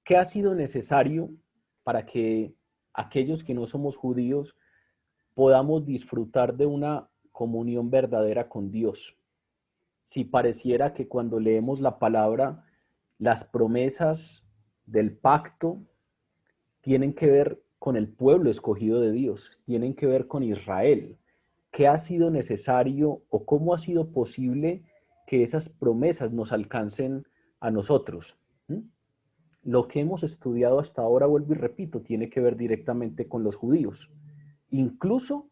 ¿Qué ha sido necesario para que aquellos que no somos judíos podamos disfrutar de una comunión verdadera con Dios? Si pareciera que cuando leemos la palabra, las promesas del pacto tienen que ver con el pueblo escogido de Dios, tienen que ver con Israel. ¿Qué ha sido necesario o cómo ha sido posible que esas promesas nos alcancen a nosotros? ¿Mm? Lo que hemos estudiado hasta ahora, vuelvo y repito, tiene que ver directamente con los judíos. Incluso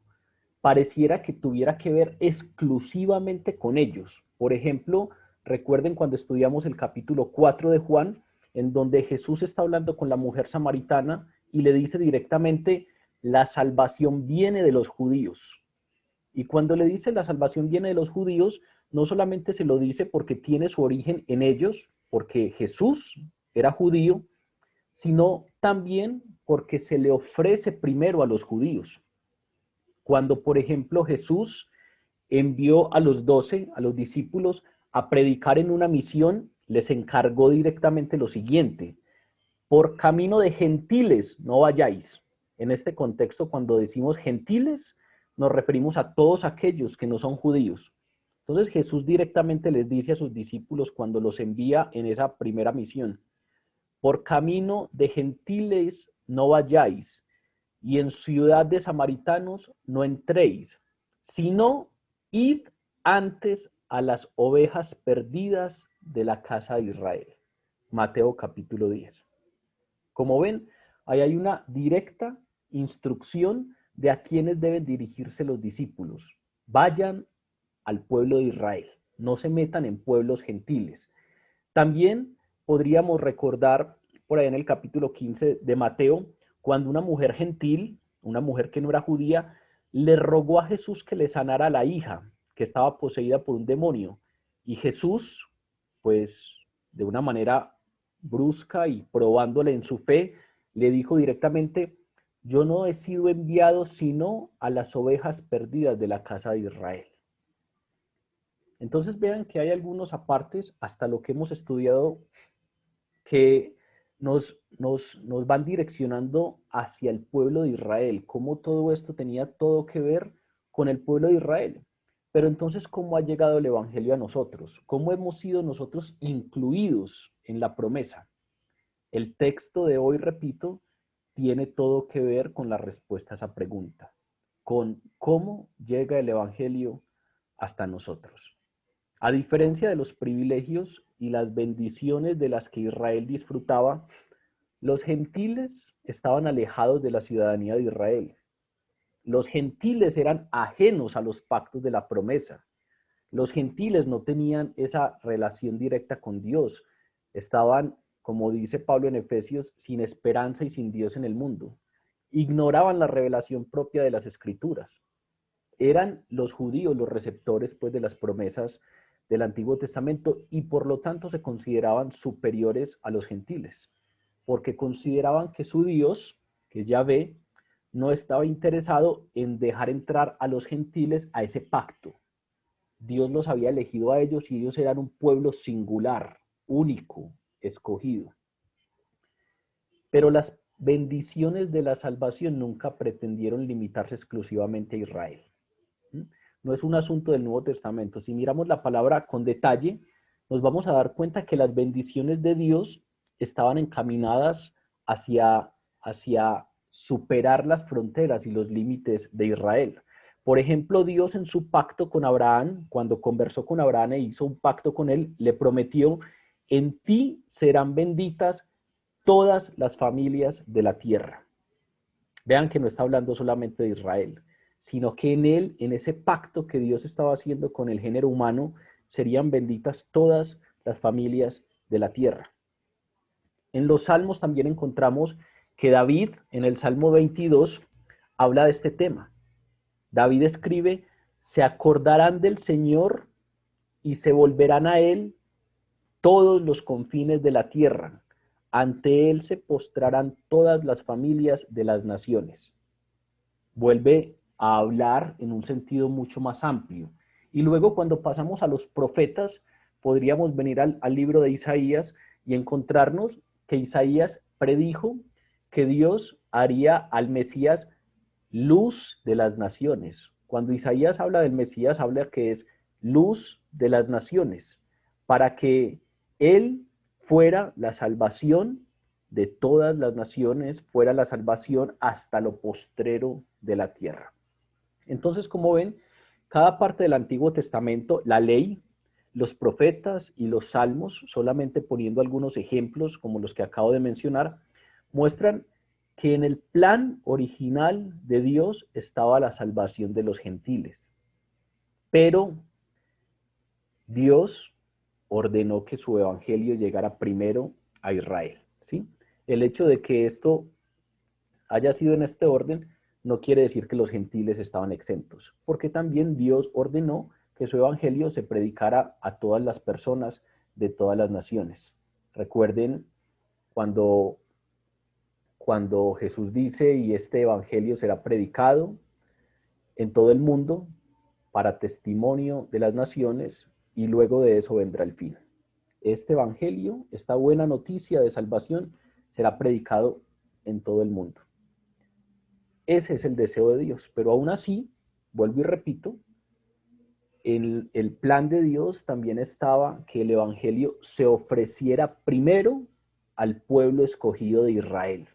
pareciera que tuviera que ver exclusivamente con ellos. Por ejemplo, recuerden cuando estudiamos el capítulo 4 de Juan, en donde Jesús está hablando con la mujer samaritana y le dice directamente, la salvación viene de los judíos. Y cuando le dice la salvación viene de los judíos, no solamente se lo dice porque tiene su origen en ellos, porque Jesús era judío, sino también porque se le ofrece primero a los judíos. Cuando, por ejemplo, Jesús envió a los 12, a los discípulos, a predicar en una misión, les encargó directamente lo siguiente: por camino de gentiles no vayáis. En este contexto, cuando decimos gentiles, nos referimos a todos aquellos que no son judíos. Entonces Jesús directamente les dice a sus discípulos cuando los envía en esa primera misión: por camino de gentiles no vayáis, y en ciudad de samaritanos no entréis, sino id antes a las ovejas perdidas de la casa de Israel. Mateo capítulo 10. Como ven, ahí hay una directa instrucción de a quienes deben dirigirse los discípulos. Vayan al pueblo de Israel, no se metan en pueblos gentiles. También podríamos recordar por ahí en el capítulo 15 de Mateo, cuando una mujer gentil, una mujer que no era judía, le rogó a Jesús que le sanara a la hija, que estaba poseída por un demonio. Y Jesús, pues de una manera brusca y probándole en su fe, le dijo directamente, yo no he sido enviado sino a las ovejas perdidas de la casa de Israel. Entonces vean que hay algunos apartes, hasta lo que hemos estudiado, que nos van direccionando hacia el pueblo de Israel, cómo todo esto tenía todo que ver con el pueblo de Israel. Pero entonces, ¿cómo ha llegado el Evangelio a nosotros? ¿Cómo hemos sido nosotros incluidos en la promesa? El texto de hoy, repito, tiene todo que ver con la respuesta a esa pregunta, con cómo llega el Evangelio hasta nosotros. A diferencia de los privilegios y las bendiciones de las que Israel disfrutaba, los gentiles estaban alejados de la ciudadanía de Israel. Los gentiles eran ajenos a los pactos de la promesa. Los gentiles no tenían esa relación directa con Dios. Estaban, como dice Pablo en Efesios, sin esperanza y sin Dios en el mundo. Ignoraban la revelación propia de las Escrituras. Eran los judíos los receptores, pues, de las promesas del Antiguo Testamento y por lo tanto se consideraban superiores a los gentiles, porque consideraban que su Dios, que Yahvé, no estaba interesado en dejar entrar a los gentiles a ese pacto. Dios los había elegido a ellos y ellos eran un pueblo singular, único, escogido. Pero las bendiciones de la salvación nunca pretendieron limitarse exclusivamente a Israel. No es un asunto del Nuevo Testamento. Si miramos la palabra con detalle, nos vamos a dar cuenta que las bendiciones de Dios estaban encaminadas hacia superar las fronteras y los límites de Israel. Por ejemplo, Dios en su pacto con Abraham, cuando conversó con Abraham e hizo un pacto con él, le prometió, en ti serán benditas todas las familias de la tierra. Vean que no está hablando solamente de Israel, sino que en él, en ese pacto que Dios estaba haciendo con el género humano, serían benditas todas las familias de la tierra. En los Salmos también encontramos que David, en el Salmo 22, habla de este tema. David escribe, se acordarán del Señor y se volverán a él todos los confines de la tierra. Ante él se postrarán todas las familias de las naciones. Vuelve a hablar en un sentido mucho más amplio. Y luego cuando pasamos a los profetas, podríamos venir al libro de Isaías y encontrarnos que Isaías predijo que Dios haría al Mesías luz de las naciones. Cuando Isaías habla del Mesías, habla que es luz de las naciones, para que Él fuera la salvación de todas las naciones, fuera la salvación hasta lo postrero de la tierra. Entonces, como ven, cada parte del Antiguo Testamento, la ley, los profetas y los salmos, solamente poniendo algunos ejemplos como los que acabo de mencionar, muestran que en el plan original de Dios estaba la salvación de los gentiles. Pero Dios ordenó que su evangelio llegara primero a Israel, ¿sí? El hecho de que esto haya sido en este orden no quiere decir que los gentiles estaban exentos, porque también Dios ordenó que su evangelio se predicara a todas las personas de todas las naciones. Recuerden cuando Jesús dice, y este evangelio será predicado en todo el mundo para testimonio de las naciones, y luego de eso vendrá el fin. Este evangelio, esta buena noticia de salvación, será predicado en todo el mundo. Ese es el deseo de Dios, pero aún así, vuelvo y repito, en el plan de Dios también estaba que el evangelio se ofreciera primero al pueblo escogido de Israel.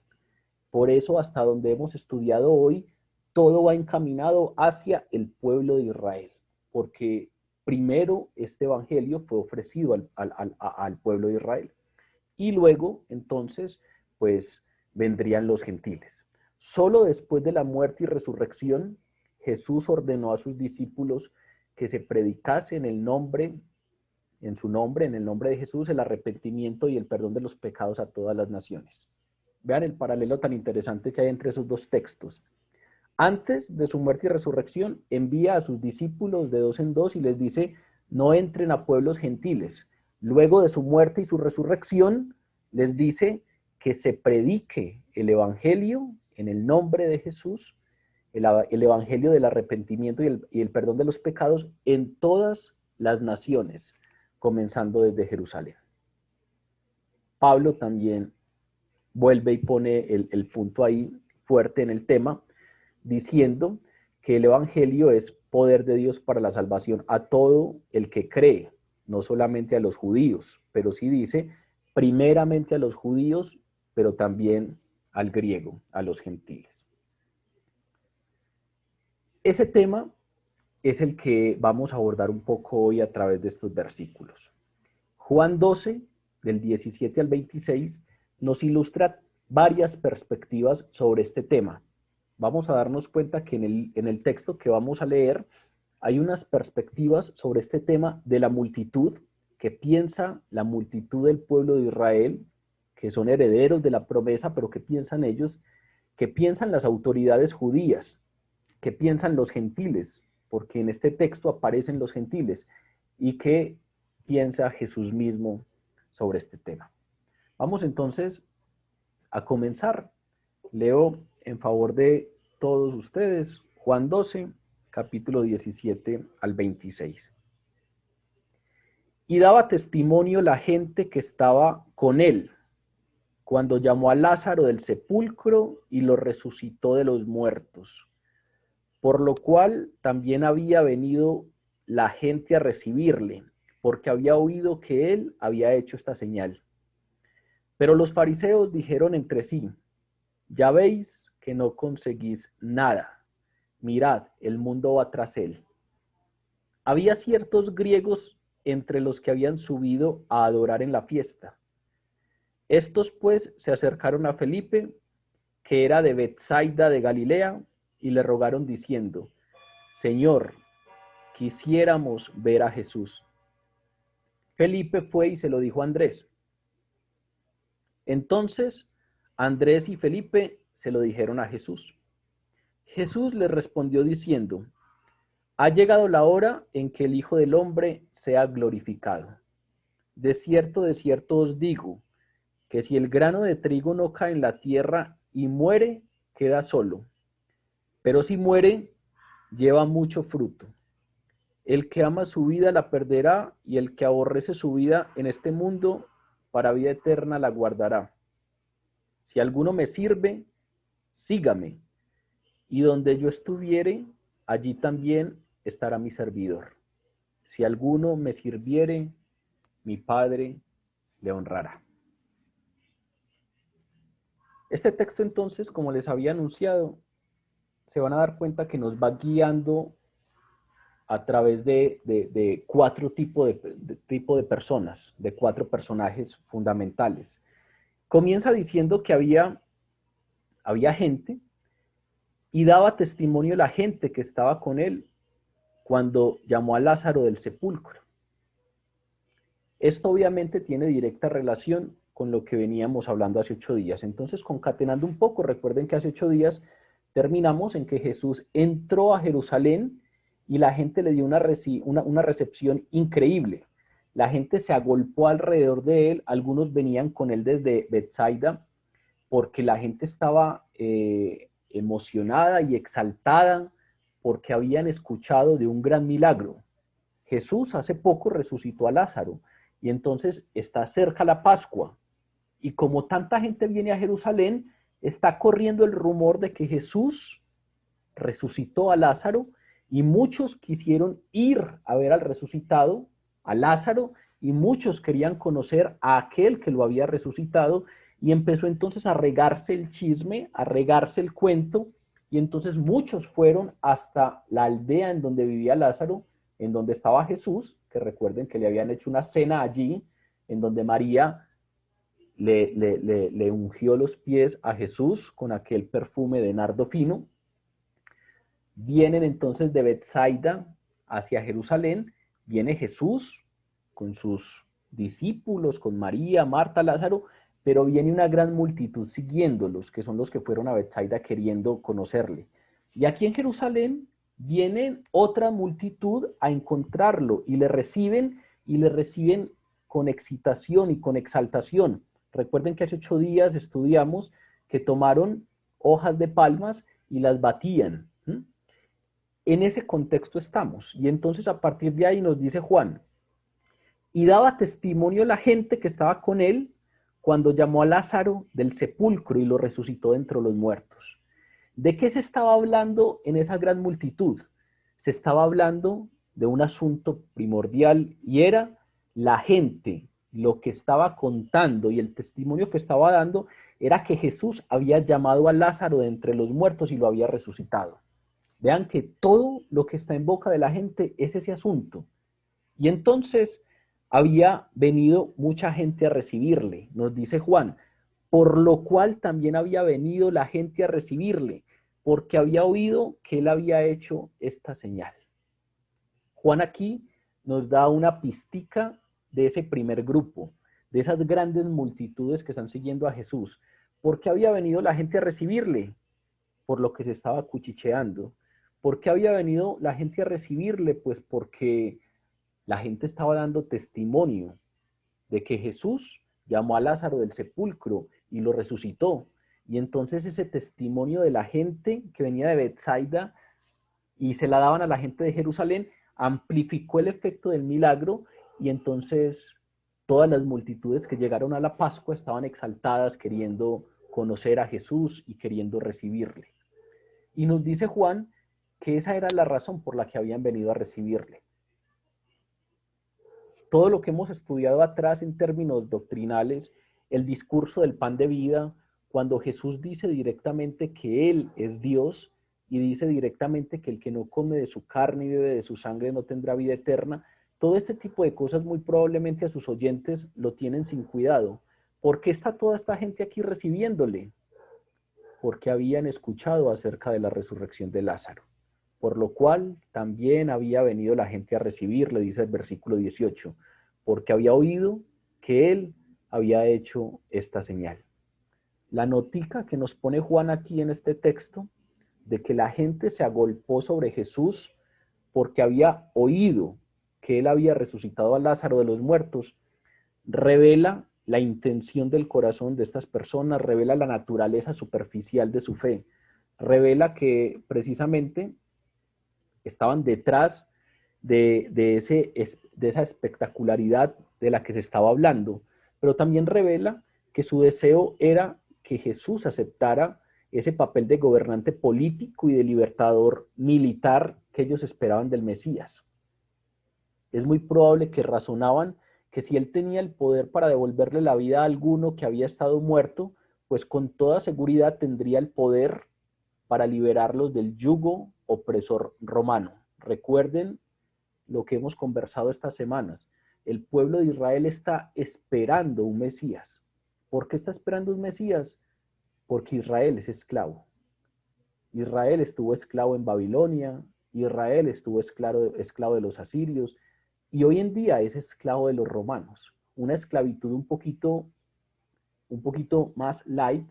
Por eso, hasta donde hemos estudiado hoy, todo va encaminado hacia el pueblo de Israel, porque primero este evangelio fue ofrecido al pueblo de Israel. Y luego, entonces, pues vendrían los gentiles. Solo después de la muerte y resurrección, Jesús ordenó a sus discípulos que se predicase en el nombre, en el nombre de Jesús, el arrepentimiento y el perdón de los pecados a todas las naciones. Vean el paralelo tan interesante que hay entre esos dos textos. Antes de su muerte y resurrección, envía a sus discípulos de dos en dos y les dice, no entren a pueblos gentiles. Luego de su muerte y su resurrección, les dice que se predique el evangelio en el nombre de Jesús, el evangelio del arrepentimiento y el perdón de los pecados en todas las naciones, comenzando desde Jerusalén. Pablo también vuelve y pone el punto ahí fuerte en el tema, diciendo que el evangelio es poder de Dios para la salvación a todo el que cree, no solamente a los judíos, pero sí dice primeramente a los judíos, pero también al griego, a los gentiles. Ese tema es el que vamos a abordar un poco hoy a través de estos versículos. Juan 12, del 17 al 26, nos ilustra varias perspectivas sobre este tema. Vamos a darnos cuenta que en el texto que vamos a leer hay unas perspectivas sobre este tema de la multitud, que piensa la multitud del pueblo de Israel, que son herederos de la promesa, pero que piensan ellos, que piensan las autoridades judías, que piensan los gentiles, porque en este texto aparecen los gentiles, y que piensa Jesús mismo sobre este tema. Vamos entonces a comenzar. Leo en favor de todos ustedes Juan 12, capítulo 17 al 26. Y daba testimonio la gente que estaba con él, cuando llamó a Lázaro del sepulcro y lo resucitó de los muertos, por lo cual también había venido la gente a recibirle, porque había oído que él había hecho esta señal. Pero los fariseos dijeron entre sí, ya veis que no conseguís nada. Mirad, el mundo va tras él. Había ciertos griegos entre los que habían subido a adorar en la fiesta. Estos pues se acercaron a Felipe, que era de Betsaida de Galilea, y le rogaron diciendo, Señor, quisiéramos ver a Jesús. Felipe fue y se lo dijo a Andrés. Entonces Andrés y Felipe se lo dijeron a Jesús. Jesús les respondió diciendo, ha llegado la hora en que el Hijo del Hombre sea glorificado. De cierto os digo, que si el grano de trigo no cae en la tierra y muere, queda solo. Pero si muere, lleva mucho fruto. El que ama su vida la perderá, y el que aborrece su vida en este mundo, para vida eterna la guardará. Si alguno me sirve, sígame, y donde yo estuviere, allí también estará mi servidor. Si alguno me sirviere, mi Padre le honrará. Este texto entonces, como les había anunciado, se van a dar cuenta que nos va guiando a través de cuatro tipos de personas, de cuatro personajes fundamentales. Comienza diciendo que había gente y daba testimonio la gente que estaba con él cuando llamó a Lázaro del sepulcro. Esto obviamente tiene directa relación con lo que veníamos hablando hace 8 días. Entonces, concatenando un poco, recuerden que hace 8 días terminamos en que Jesús entró a Jerusalén y la gente le dio una recepción increíble. La gente se agolpó alrededor de él, algunos venían con él desde Betsaida, porque la gente estaba emocionada y exaltada porque habían escuchado de un gran milagro. Jesús hace poco resucitó a Lázaro y entonces está cerca la Pascua. Y como tanta gente viene a Jerusalén, está corriendo el rumor de que Jesús resucitó a Lázaro y muchos quisieron ir a ver al resucitado, a Lázaro, y muchos querían conocer a aquel que lo había resucitado y empezó entonces a regarse el chisme, a regarse el cuento, y entonces muchos fueron hasta la aldea en donde vivía Lázaro, en donde estaba Jesús, que recuerden que le habían hecho una cena allí, en donde María le ungió los pies a Jesús con aquel perfume de nardo fino. Vienen entonces de Betsaida hacia Jerusalén, viene Jesús con sus discípulos, con María, Marta, Lázaro, pero viene una gran multitud siguiéndolos, que son los que fueron a Betsaida queriendo conocerle. Y aquí en Jerusalén viene otra multitud a encontrarlo y le reciben con excitación y con exaltación. Recuerden que hace 8 días estudiamos que tomaron hojas de palmas y las batían. En ese contexto estamos. Y entonces a partir de ahí nos dice Juan, y daba testimonio la gente que estaba con él cuando llamó a Lázaro del sepulcro y lo resucitó de entre los muertos. ¿De qué se estaba hablando en esa gran multitud? Se estaba hablando de un asunto primordial y era la gente, lo que estaba contando y el testimonio que estaba dando era que Jesús había llamado a Lázaro de entre los muertos y lo había resucitado. Vean que todo lo que está en boca de la gente es ese asunto. Y entonces había venido mucha gente a recibirle, nos dice Juan, por lo cual también había venido la gente a recibirle, porque había oído que él había hecho esta señal. Juan aquí nos da una pistica de ese primer grupo, de esas grandes multitudes que están siguiendo a Jesús. ¿Por qué había venido la gente a recibirle? Por lo que se estaba cuchicheando. ¿Por qué había venido la gente a recibirle? Pues porque la gente estaba dando testimonio de que Jesús llamó a Lázaro del sepulcro y lo resucitó. Y entonces ese testimonio de la gente que venía de Betsaida y se la daban a la gente de Jerusalén, amplificó el efecto del milagro y entonces todas las multitudes que llegaron a la Pascua estaban exaltadas queriendo conocer a Jesús y queriendo recibirle. Y nos dice Juan que esa era la razón por la que habían venido a recibirle. Todo lo que hemos estudiado atrás en términos doctrinales, el discurso del pan de vida, cuando Jesús dice directamente que Él es Dios y dice directamente que el que no come de su carne y bebe de su sangre no tendrá vida eterna, todo este tipo de cosas muy probablemente a sus oyentes lo tienen sin cuidado. ¿Por qué está toda esta gente aquí recibiéndole? Porque habían escuchado acerca de la resurrección de Lázaro, por lo cual también había venido la gente a recibirle, dice el versículo 18, porque había oído que él había hecho esta señal. La notica que nos pone Juan aquí en este texto, de que la gente se agolpó sobre Jesús porque había oído que él había resucitado a Lázaro de los muertos, revela la intención del corazón de estas personas, revela la naturaleza superficial de su fe, revela que precisamente estaban detrás de esa espectacularidad de la que se estaba hablando, pero también revela que su deseo era que Jesús aceptara ese papel de gobernante político y de libertador militar que ellos esperaban del Mesías. Es muy probable que razonaban que si él tenía el poder para devolverle la vida a alguno que había estado muerto, pues con toda seguridad tendría el poder para liberarlos del yugo opresor romano. Recuerden lo que hemos conversado estas semanas. El pueblo de Israel está esperando un Mesías. ¿Por qué está esperando un Mesías? Porque Israel es esclavo. Israel estuvo esclavo en Babilonia, Israel estuvo esclavo de los asirios, y hoy en día es esclavo de los romanos. Una esclavitud un poquito más light.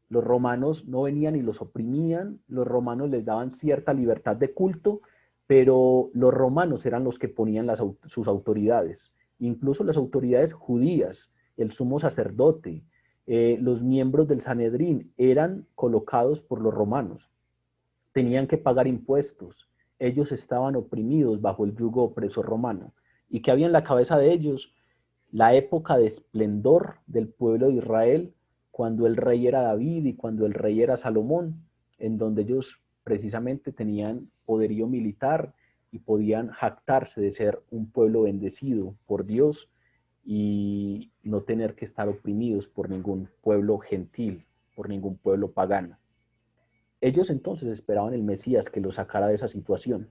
Los romanos no venían y los oprimían, los romanos les daban cierta libertad de culto, pero los romanos eran los que ponían sus autoridades, incluso las autoridades judías, el sumo sacerdote, los miembros del Sanedrín eran colocados por los romanos, tenían que pagar impuestos, ellos estaban oprimidos bajo el yugo opresor romano. ¿Y qué había en la cabeza de ellos? La época de esplendor del pueblo de Israel, cuando el rey era David y cuando el rey era Salomón, en donde ellos precisamente tenían poderío militar y podían jactarse de ser un pueblo bendecido por Dios y no tener que estar oprimidos por ningún pueblo gentil, por ningún pueblo pagano. Ellos entonces esperaban el Mesías que los sacara de esa situación.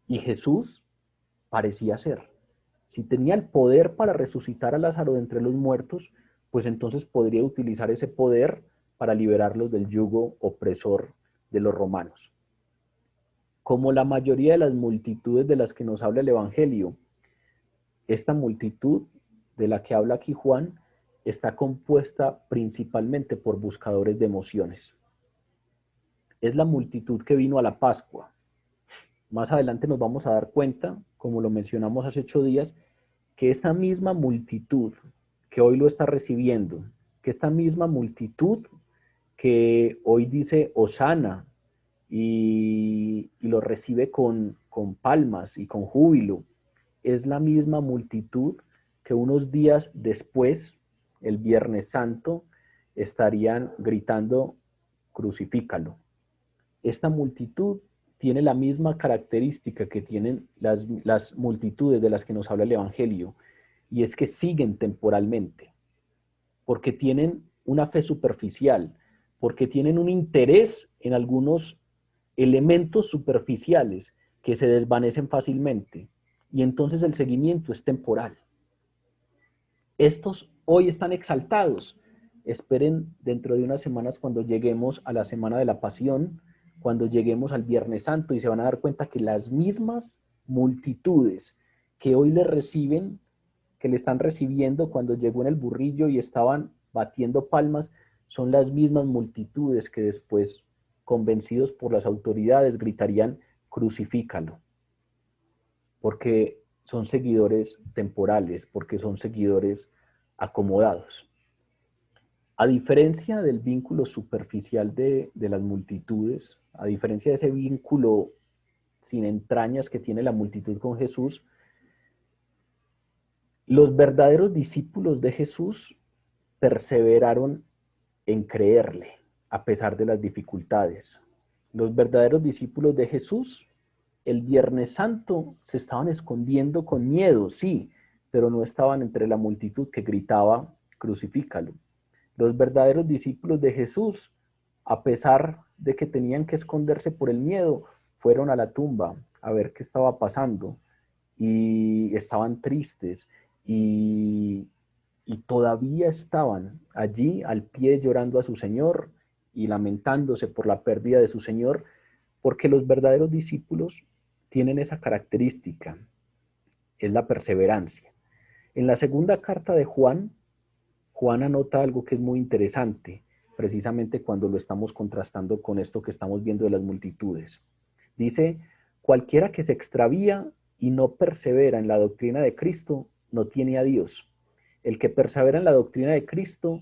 Y Jesús parecía ser. Si tenía el poder para resucitar a Lázaro de entre los muertos, pues entonces podría utilizar ese poder para liberarlos del yugo opresor de los romanos. Como la mayoría de las multitudes de las que nos habla el Evangelio, esta multitud de la que habla aquí Juan está compuesta principalmente por buscadores de emociones. Es la multitud que vino a la Pascua. Más adelante nos vamos a dar cuenta, como lo mencionamos hace 8 días, que esta misma multitud que hoy lo está recibiendo, que esta misma multitud que hoy dice Hosana y lo recibe con palmas y con júbilo, es la misma multitud que unos días después, el Viernes Santo, estarían gritando, crucifícalo. Esta multitud tiene la misma característica que tienen las multitudes de las que nos habla el Evangelio, y es que siguen temporalmente, porque tienen una fe superficial, porque tienen un interés en algunos elementos superficiales que se desvanecen fácilmente, y entonces el seguimiento es temporal. Estos hoy están exaltados. Esperen dentro de unas semanas cuando lleguemos a la Semana de la Pasión, cuando lleguemos al Viernes Santo, y se van a dar cuenta que las mismas multitudes que hoy le reciben, que le están recibiendo cuando llegó en el burrillo y estaban batiendo palmas, son las mismas multitudes que después, convencidos por las autoridades, gritarían, crucifícalo, porque son seguidores temporales, porque son seguidores acomodados. A diferencia del vínculo superficial de las multitudes, a diferencia de ese vínculo sin entrañas que tiene la multitud con Jesús, los verdaderos discípulos de Jesús perseveraron en creerle a pesar de las dificultades. Los verdaderos discípulos de Jesús el Viernes Santo se estaban escondiendo con miedo, sí, pero no estaban entre la multitud que gritaba, crucifícalo. Los verdaderos discípulos de Jesús, a pesar de que tenían que esconderse por el miedo, fueron a la tumba a ver qué estaba pasando y estaban tristes y todavía estaban allí al pie llorando a su Señor y lamentándose por la pérdida de su Señor, porque los verdaderos discípulos tienen esa característica, es la perseverancia. En la segunda carta de Juan, Juan anota algo que es muy interesante, precisamente cuando lo estamos contrastando con esto que estamos viendo de las multitudes. Dice, cualquiera que se extravía y no persevera en la doctrina de Cristo, no tiene a Dios. El que persevera en la doctrina de Cristo,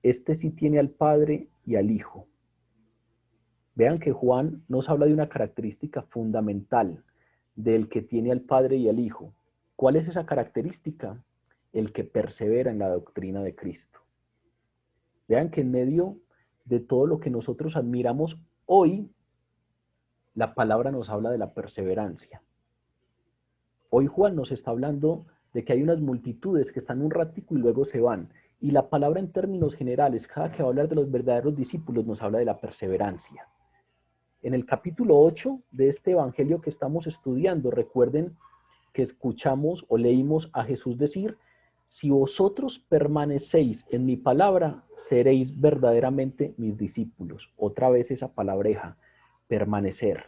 este sí tiene al Padre y al Hijo. Vean que Juan nos habla de una característica fundamental del que tiene al Padre y al Hijo. ¿Cuál es esa característica? El que persevera en la doctrina de Cristo. Vean que en medio de todo lo que nosotros admiramos hoy, la palabra nos habla de la perseverancia. Hoy Juan nos está hablando de que hay unas multitudes que están un ratico y luego se van. Y la palabra en términos generales, cada que va a hablar de los verdaderos discípulos, nos habla de la perseverancia. En el capítulo 8 de este evangelio que estamos estudiando, recuerden que escuchamos o leímos a Jesús decir: si vosotros permanecéis en mi palabra, seréis verdaderamente mis discípulos. Otra vez esa palabreja, permanecer.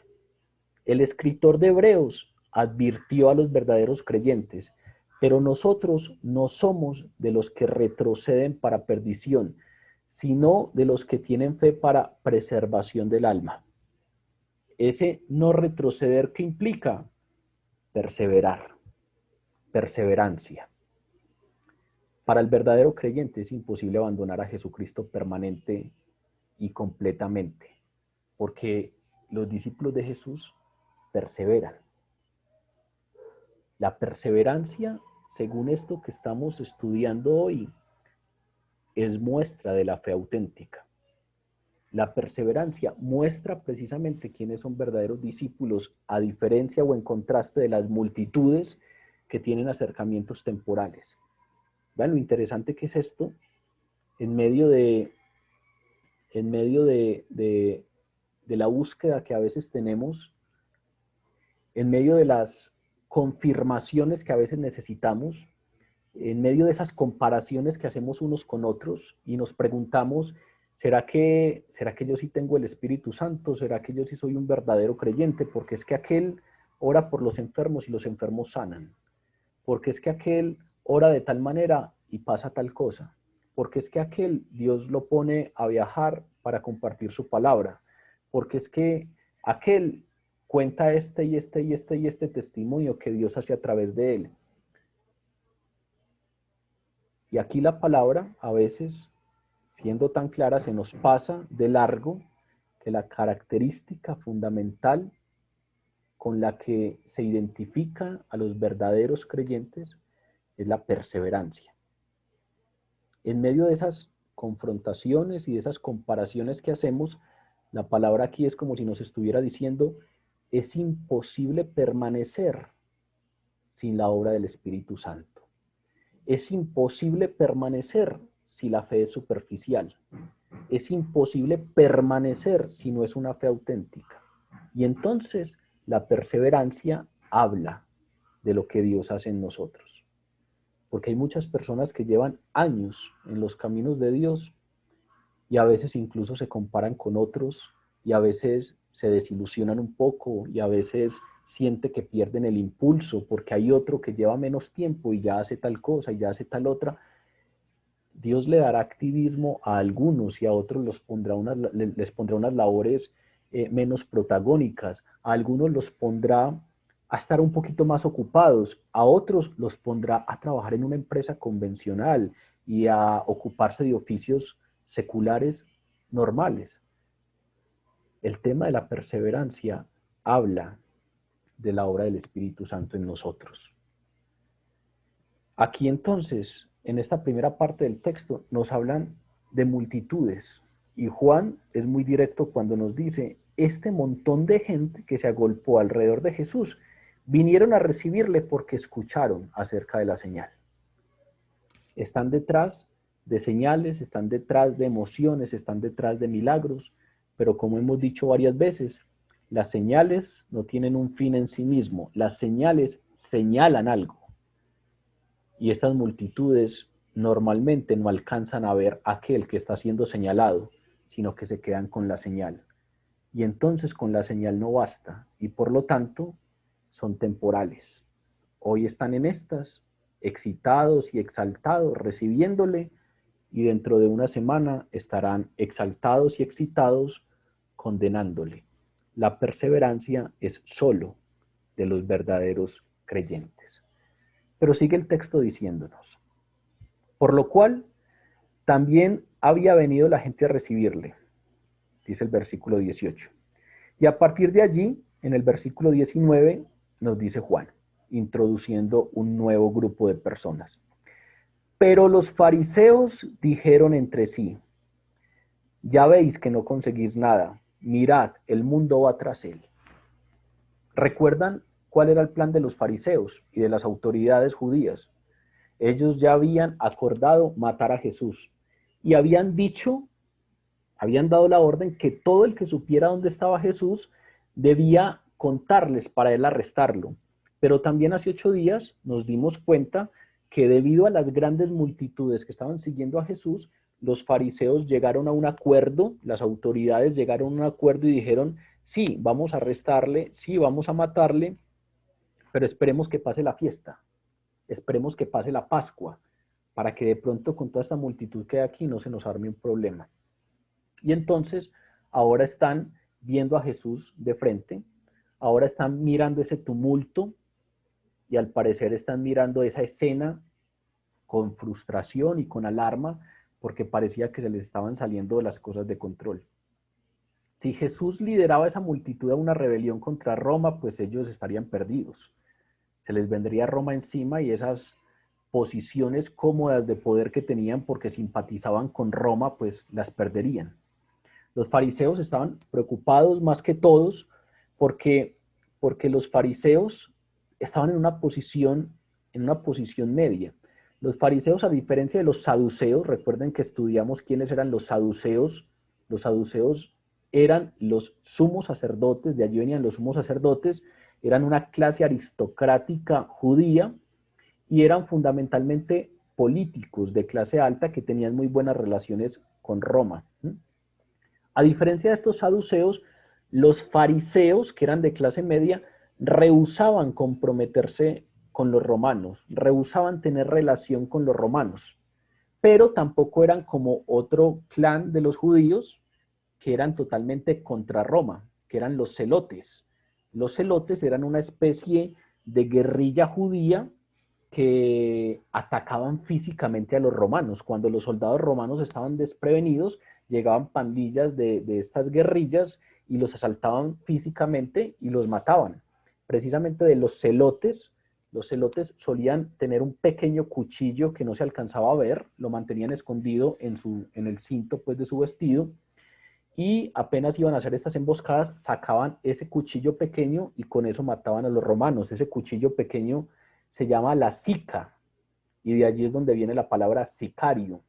El escritor de Hebreos advirtió a los verdaderos creyentes: pero nosotros no somos de los que retroceden para perdición, sino de los que tienen fe para preservación del alma. Ese no retroceder, ¿qué implica? Perseverar, perseverancia. Para el verdadero creyente es imposible abandonar a Jesucristo permanente y completamente, porque los discípulos de Jesús perseveran. La perseverancia, según esto que estamos estudiando hoy, es muestra de la fe auténtica. La perseverancia muestra precisamente quiénes son verdaderos discípulos, a diferencia o en contraste de las multitudes que tienen acercamientos temporales. Vean lo interesante que es esto, en medio de la búsqueda que a veces tenemos, en medio de las confirmaciones que a veces necesitamos, en medio de esas comparaciones que hacemos unos con otros y nos preguntamos: ¿será que yo sí tengo el Espíritu Santo? ¿Será que yo sí soy un verdadero creyente? Porque es que aquel ora por los enfermos y los enfermos sanan. Porque es que aquel ora de tal manera y pasa tal cosa. Porque es que aquel Dios lo pone a viajar para compartir su palabra. Porque es que aquel cuenta este y este y este y este testimonio que Dios hace a través de él. Y aquí la palabra, a veces, siendo tan clara, se nos pasa de largo que la característica fundamental con la que se identifica a los verdaderos creyentes es la perseverancia. En medio de esas confrontaciones y de esas comparaciones que hacemos, la palabra aquí es como si nos estuviera diciendo: es imposible permanecer sin la obra del Espíritu Santo. Es imposible permanecer si la fe es superficial. Es imposible permanecer si no es una fe auténtica. Y entonces la perseverancia habla de lo que Dios hace en nosotros. Porque hay muchas personas que llevan años en los caminos de Dios y a veces incluso se comparan con otros y a veces se desilusionan un poco y a veces siente que pierden el impulso porque hay otro que lleva menos tiempo y ya hace tal cosa y ya hace tal otra. Dios le dará activismo a algunos y a otros les pondrá unas labores menos protagónicas. A algunos los pondrá a estar un poquito más ocupados, a otros los pondrá a trabajar en una empresa convencional y a ocuparse de oficios seculares normales. El tema de la perseverancia habla de la obra del Espíritu Santo en nosotros. Aquí entonces, en esta primera parte del texto, nos hablan de multitudes. Y Juan es muy directo cuando nos dice: este montón de gente que se agolpó alrededor de Jesús vinieron a recibirle porque escucharon acerca de la señal. Están detrás de señales, están detrás de emociones, están detrás de milagros, pero como hemos dicho varias veces, las señales no tienen un fin en sí mismo, las señales señalan algo. Y estas multitudes normalmente no alcanzan a ver a aquel que está siendo señalado, sino que se quedan con la señal. Y entonces con la señal no basta, y por lo tanto son temporales. Hoy están en estas, excitados y exaltados, recibiéndole, y dentro de una semana estarán exaltados y excitados, condenándole. La perseverancia es solo de los verdaderos creyentes. Pero sigue el texto diciéndonos: por lo cual también había venido la gente a recibirle, dice el versículo 18. Y a partir de allí, en el versículo 19, nos dice Juan, introduciendo un nuevo grupo de personas. Pero los fariseos dijeron entre sí: Ya veis que no conseguís nada. Mirad, el mundo va tras él. ¿Recuerdan cuál era el plan de los fariseos y de las autoridades judías? Ellos ya habían acordado matar a Jesús y habían dicho, habían dado la orden que todo el que supiera dónde estaba Jesús debía contarles para él arrestarlo. Pero también hace 8 días nos dimos cuenta que debido a las grandes multitudes que estaban siguiendo a Jesús, los fariseos llegaron a un acuerdo, las autoridades llegaron a un acuerdo y dijeron, sí, vamos a arrestarle, sí, vamos a matarle, pero esperemos que pase la fiesta, esperemos que pase la Pascua, para que de pronto con toda esta multitud que hay aquí no se nos arme un problema. Y entonces ahora están viendo a Jesús de frente, ahora están mirando ese tumulto y al parecer están mirando esa escena con frustración y con alarma porque parecía que se les estaban saliendo las cosas de control. Si Jesús lideraba esa multitud a una rebelión contra Roma, pues ellos estarían perdidos. Se les vendría Roma encima y esas posiciones cómodas de poder que tenían porque simpatizaban con Roma, pues las perderían. Los fariseos estaban preocupados más que todos porque, porque los fariseos estaban en una posición media. Los fariseos, a diferencia de los saduceos, recuerden que estudiamos quiénes eran los saduceos. Los saduceos eran los sumos sacerdotes, de allí venían los sumos sacerdotes, eran una clase aristocrática judía y eran fundamentalmente políticos de clase alta que tenían muy buenas relaciones con Roma. A diferencia de estos saduceos, los fariseos, que eran de clase media, rehusaban comprometerse con los romanos, rehusaban tener relación con los romanos, pero tampoco eran como otro clan de los judíos que eran totalmente contra Roma, que eran los celotes. Los celotes eran una especie de guerrilla judía que atacaban físicamente a los romanos. Cuando los soldados romanos estaban desprevenidos, llegaban pandillas de estas guerrillas y los asaltaban físicamente y los mataban. Precisamente de los celotes solían tener un pequeño cuchillo que no se alcanzaba a ver, lo mantenían escondido en el cinto pues, de su vestido, y apenas iban a hacer estas emboscadas, sacaban ese cuchillo pequeño y con eso mataban a los romanos. Ese cuchillo pequeño se llama la sica, y de allí es donde viene la palabra sicario,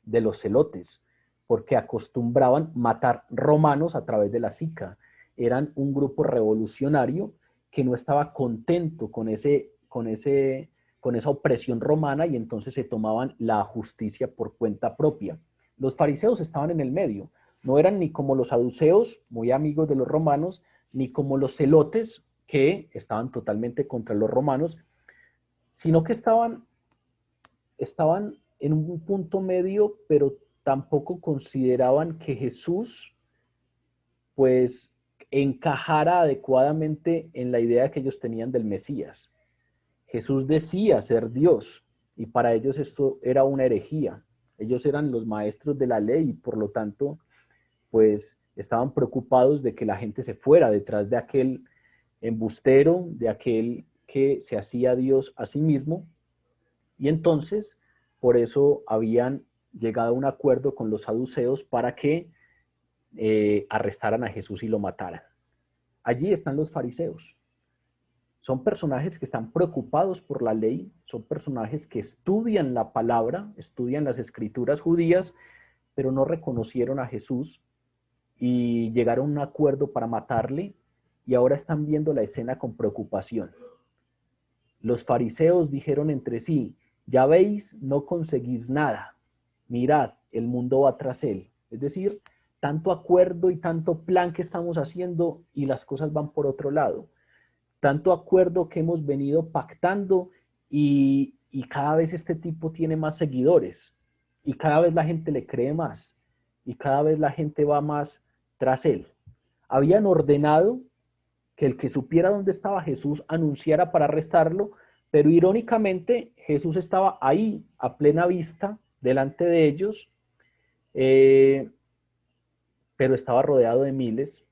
de los celotes, porque acostumbraban matar romanos a través de la sica. Eran un grupo revolucionario que no estaba contento con esa opresión romana y entonces se tomaban la justicia por cuenta propia. Los fariseos estaban en el medio, no eran ni como los saduceos, muy amigos de los romanos, ni como los celotes, que estaban totalmente contra los romanos, sino que estaban en un punto medio, pero tampoco consideraban que Jesús, pues, encajara adecuadamente en la idea que ellos tenían del Mesías. Jesús decía ser Dios, y para ellos esto era una herejía. Ellos eran los maestros de la ley y por lo tanto, pues, estaban preocupados de que la gente se fuera detrás de aquel embustero, de aquel que se hacía Dios a sí mismo. Y entonces, por eso habían llegado a un acuerdo con los saduceos para que arrestaran a Jesús y lo mataran. Allí están los fariseos. Son personajes que están preocupados por la ley, son personajes que estudian la palabra, estudian las escrituras judías, pero no reconocieron a Jesús y llegaron a un acuerdo para matarle y ahora están viendo la escena con preocupación. Los fariseos dijeron entre sí, ya veis, no conseguís nada. Mirad, el mundo va tras él. Es decir, tanto acuerdo y tanto plan que estamos haciendo y las cosas van por otro lado. Tanto acuerdo que hemos venido pactando y cada vez este tipo tiene más seguidores y cada vez la gente le cree más y cada vez la gente va más tras él. Habían ordenado que el que supiera dónde estaba Jesús anunciara para arrestarlo, pero irónicamente Jesús estaba ahí a plena vista delante de ellos, eh, pero estaba rodeado de miles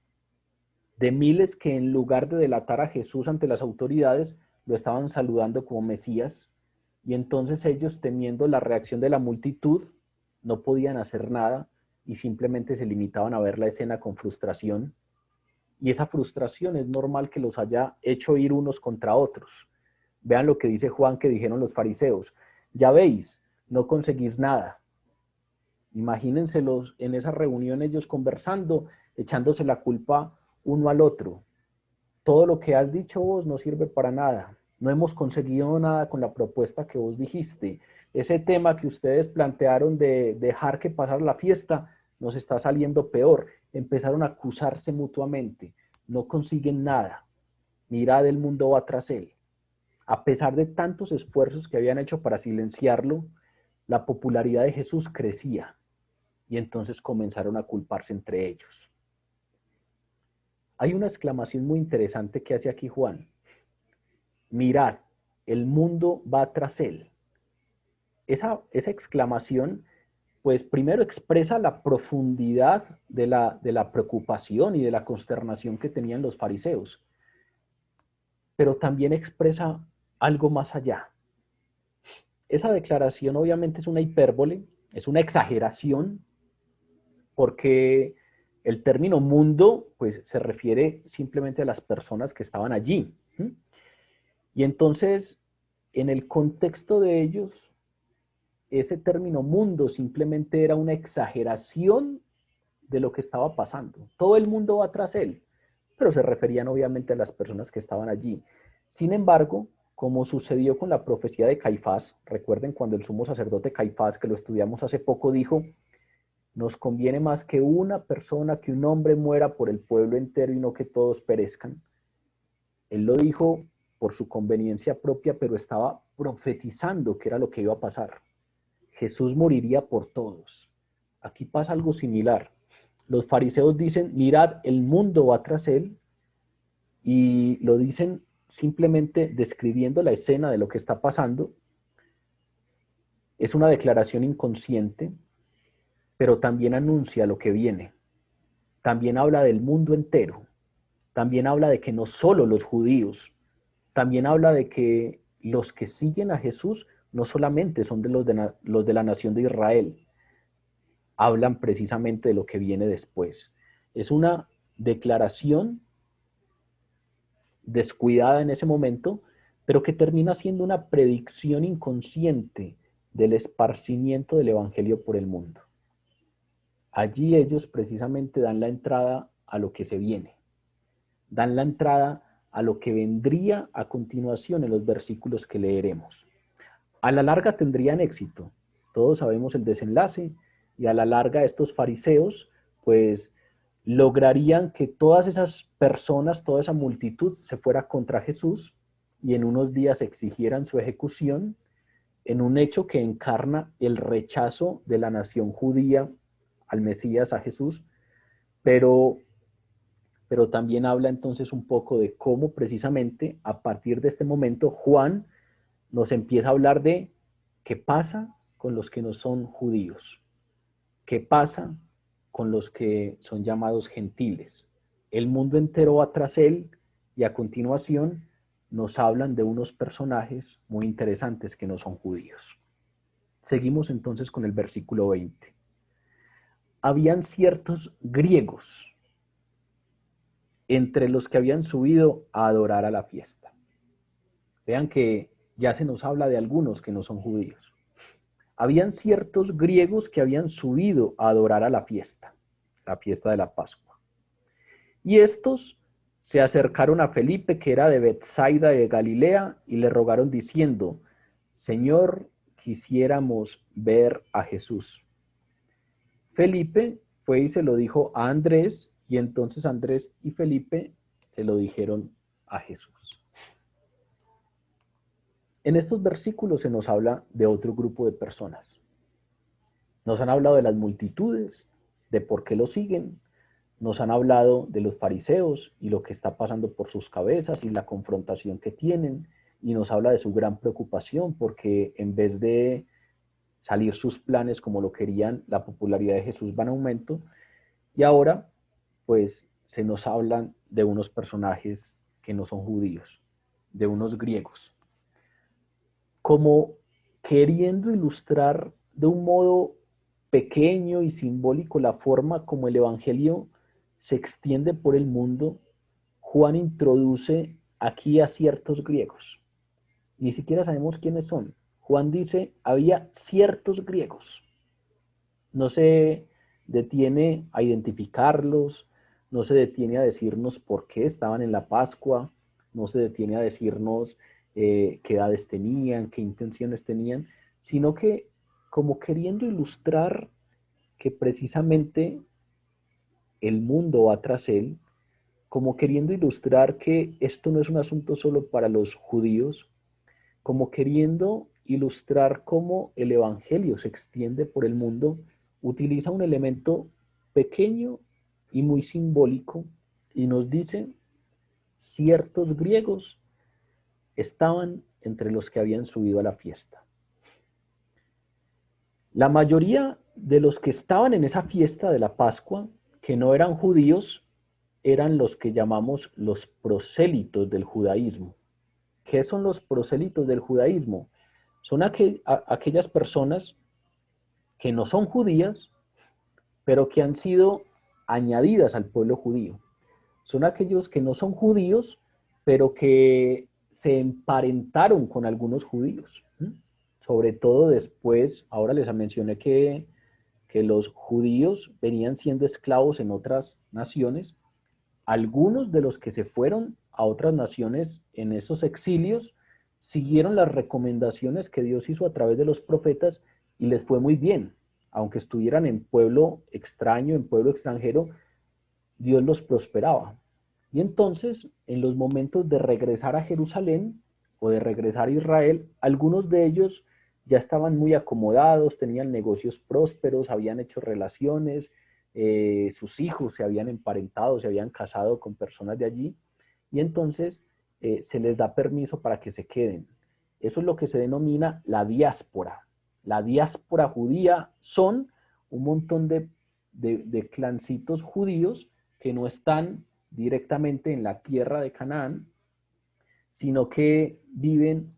que en lugar de delatar a Jesús ante las autoridades, lo estaban saludando como Mesías, y entonces ellos, temiendo la reacción de la multitud, no podían hacer nada, y simplemente se limitaban a ver la escena con frustración. Y esa frustración es normal que los haya hecho ir unos contra otros. Vean lo que dice Juan que dijeron los fariseos. Ya veis, no conseguís nada. Imagínenselos en esa reunión ellos conversando, echándose la culpa uno al otro. Todo lo que has dicho vos no sirve para nada. No hemos conseguido nada con la propuesta que vos dijiste. Ese tema que ustedes plantearon de dejar que pasara la fiesta nos está saliendo peor. Empezaron a acusarse mutuamente. No consiguen nada. Mirad, el mundo va tras él. A pesar de tantos esfuerzos que habían hecho para silenciarlo, la popularidad de Jesús crecía y entonces comenzaron a culparse entre ellos. Hay una exclamación muy interesante que hace aquí Juan. Mirad, el mundo va tras él. Esa exclamación, pues primero expresa la profundidad de la preocupación y de la consternación que tenían los fariseos, pero también expresa algo más allá. Esa declaración obviamente es una hipérbole, es una exageración, porque el término mundo pues se refiere simplemente a las personas que estaban allí. Y entonces, en el contexto de ellos, ese término mundo simplemente era una exageración de lo que estaba pasando. Todo el mundo va tras él, pero se referían obviamente a las personas que estaban allí. Sin embargo, como sucedió con la profecía de Caifás, recuerden cuando el sumo sacerdote Caifás, que lo estudiamos hace poco, dijo, nos conviene más que una persona, que un hombre muera por el pueblo entero y no que todos perezcan. Él lo dijo por su conveniencia propia, pero estaba profetizando que era lo que iba a pasar. Jesús moriría por todos. Aquí pasa algo similar. Los fariseos dicen, mirad, el mundo va tras él, y lo dicen simplemente describiendo la escena de lo que está pasando. Es una declaración inconsciente, pero también anuncia lo que viene. También habla del mundo entero. También habla de que no solo los judíos, también habla de que los que siguen a Jesús no solamente son de los de la nación de Israel, hablan precisamente de lo que viene después. Es una declaración descuidada en ese momento, pero que termina siendo una predicción inconsciente del esparcimiento del Evangelio por el mundo. Allí ellos precisamente dan la entrada a lo que se viene, dan la entrada a lo que vendría a continuación en los versículos que leeremos. A la larga tendrían éxito, todos sabemos el desenlace, y a la larga estos fariseos pues lograrían que todas esas personas, toda esa multitud se fuera contra Jesús y en unos días exigieran su ejecución en un hecho que encarna el rechazo de la nación judía al Mesías, a Jesús, pero también habla entonces un poco de cómo precisamente a partir de este momento Juan nos empieza a hablar de qué pasa con los que no son judíos, qué pasa con los que son llamados gentiles. El mundo entero va tras él y a continuación nos hablan de unos personajes muy interesantes que no son judíos. Seguimos entonces con el versículo 20. Habían ciertos griegos entre los que habían subido a adorar a la fiesta. Vean que ya se nos habla de algunos que no son judíos. Habían ciertos griegos que habían subido a adorar a la fiesta de la Pascua. Y estos se acercaron a Felipe, que era de Betsaida de Galilea, y le rogaron diciendo, Señor, quisiéramos ver a Jesús. Felipe fue y se lo dijo a Andrés, y entonces Andrés y Felipe se lo dijeron a Jesús. En estos versículos se nos habla de otro grupo de personas. Nos han hablado de las multitudes, de por qué lo siguen. Nos han hablado de los fariseos y lo que está pasando por sus cabezas y la confrontación que tienen. Y nos habla de su gran preocupación porque en vez de salir sus planes como lo querían, la popularidad de Jesús va en aumento. Y ahora, pues, se nos hablan de unos personajes que no son judíos, de unos griegos, como queriendo ilustrar de un modo pequeño y simbólico la forma como el Evangelio se extiende por el mundo, Juan introduce aquí a ciertos griegos. Ni siquiera sabemos quiénes son. Juan dice, había ciertos griegos. No se detiene a identificarlos, no se detiene a decirnos por qué estaban en la Pascua, no se detiene a decirnos qué edades tenían, qué intenciones tenían, sino que como queriendo ilustrar que precisamente el mundo va tras él, como queriendo ilustrar que esto no es un asunto solo para los judíos, como queriendo ilustrar cómo el Evangelio se extiende por el mundo, utiliza un elemento pequeño y muy simbólico y nos dice, ciertos griegos estaban entre los que habían subido a la fiesta. La mayoría de los que estaban en esa fiesta de la Pascua, que no eran judíos, eran los que llamamos los prosélitos del judaísmo. ¿Qué son los prosélitos del judaísmo? Son aquellas personas que no son judías, pero que han sido añadidas al pueblo judío. Son aquellos que no son judíos, pero que se emparentaron con algunos judíos. Sobre todo después, ahora les mencioné que los judíos venían siendo esclavos en otras naciones. Algunos de los que se fueron a otras naciones en esos exilios siguieron las recomendaciones que Dios hizo a través de los profetas y les fue muy bien. Aunque estuvieran en pueblo extraño, en pueblo extranjero, Dios los prosperaba. Y entonces, en los momentos de regresar a Jerusalén o de regresar a Israel, algunos de ellos ya estaban muy acomodados, tenían negocios prósperos, habían hecho relaciones, sus hijos se habían emparentado, se habían casado con personas de allí, y entonces se les da permiso para que se queden. Eso es lo que se denomina la diáspora. La diáspora judía son un montón de clancitos judíos que no están directamente en la tierra de Canaán, sino que viven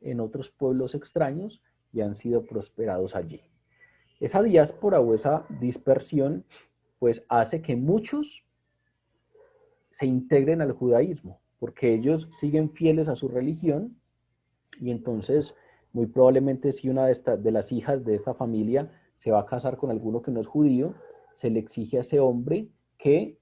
en otros pueblos extraños y han sido prosperados allí. Esa diáspora o esa dispersión pues hace que muchos se integren al judaísmo, porque ellos siguen fieles a su religión y entonces muy probablemente si una de las hijas de esta familia se va a casar con alguno que no es judío, se le exige a ese hombre que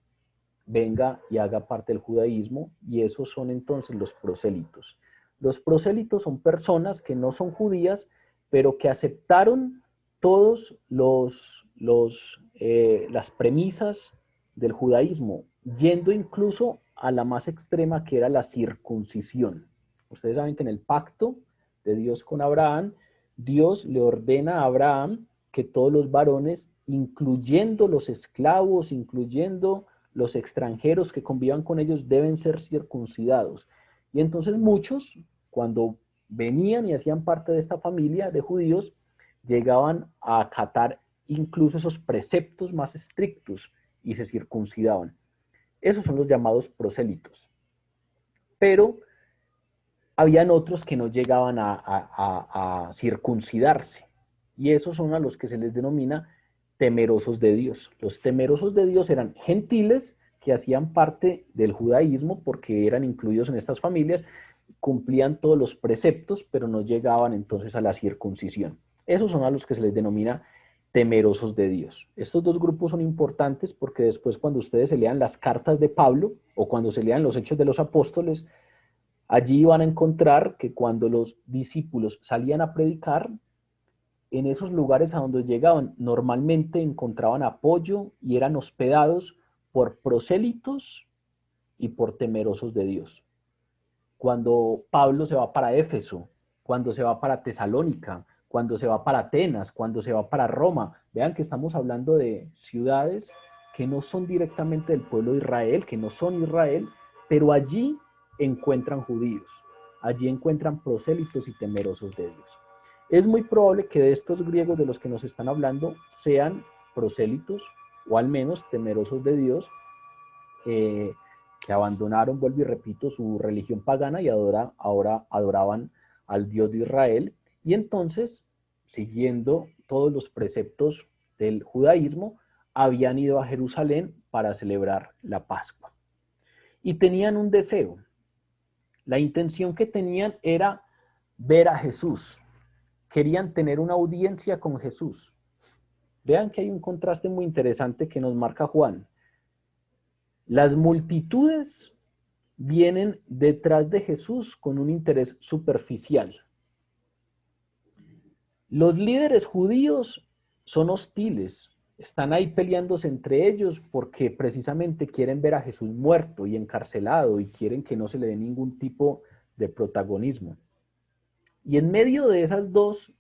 venga y haga parte del judaísmo, y esos son entonces los prosélitos. Los prosélitos son personas que no son judías, pero que aceptaron todos las premisas del judaísmo, yendo incluso a la más extrema que era la circuncisión. Ustedes saben que en el pacto de Dios con Abraham, Dios le ordena a Abraham que todos los varones, incluyendo los esclavos, incluyendo los extranjeros que convivan con ellos, deben ser circuncidados. Y entonces muchos, cuando venían y hacían parte de esta familia de judíos, llegaban a acatar incluso esos preceptos más estrictos y se circuncidaban. Esos son los llamados prosélitos. Pero habían otros que no llegaban a circuncidarse, y esos son a los que se les denomina temerosos de Dios. Los temerosos de Dios eran gentiles que hacían parte del judaísmo porque eran incluidos en estas familias, cumplían todos los preceptos, pero no llegaban entonces a la circuncisión. Esos son a los que se les denomina temerosos de Dios. Estos dos grupos son importantes porque después cuando ustedes se lean las cartas de Pablo o cuando se lean los Hechos de los Apóstoles, allí van a encontrar que cuando los discípulos salían a predicar, en esos lugares a donde llegaban, normalmente encontraban apoyo y eran hospedados por prosélitos y por temerosos de Dios. Cuando Pablo se va para Éfeso, cuando se va para Tesalónica, cuando se va para Atenas, cuando se va para Roma, vean que estamos hablando de ciudades que no son directamente del pueblo de Israel, que no son Israel, pero allí encuentran judíos, allí encuentran prosélitos y temerosos de Dios. Es muy probable que de estos griegos de los que nos están hablando sean prosélitos o al menos temerosos de Dios, que abandonaron, vuelvo y repito, su religión pagana y ahora adoraban al Dios de Israel, y entonces, siguiendo todos los preceptos del judaísmo, habían ido a Jerusalén para celebrar la Pascua. Y tenían un deseo. La intención que tenían era ver a Jesús. Querían tener una audiencia con Jesús. Vean que hay un contraste muy interesante que nos marca Juan. Las multitudes vienen detrás de Jesús con un interés superficial. Los líderes judíos son hostiles, están ahí peleándose entre ellos porque precisamente quieren ver a Jesús muerto y encarcelado y quieren que no se le dé ningún tipo de protagonismo. Y en medio de esas dos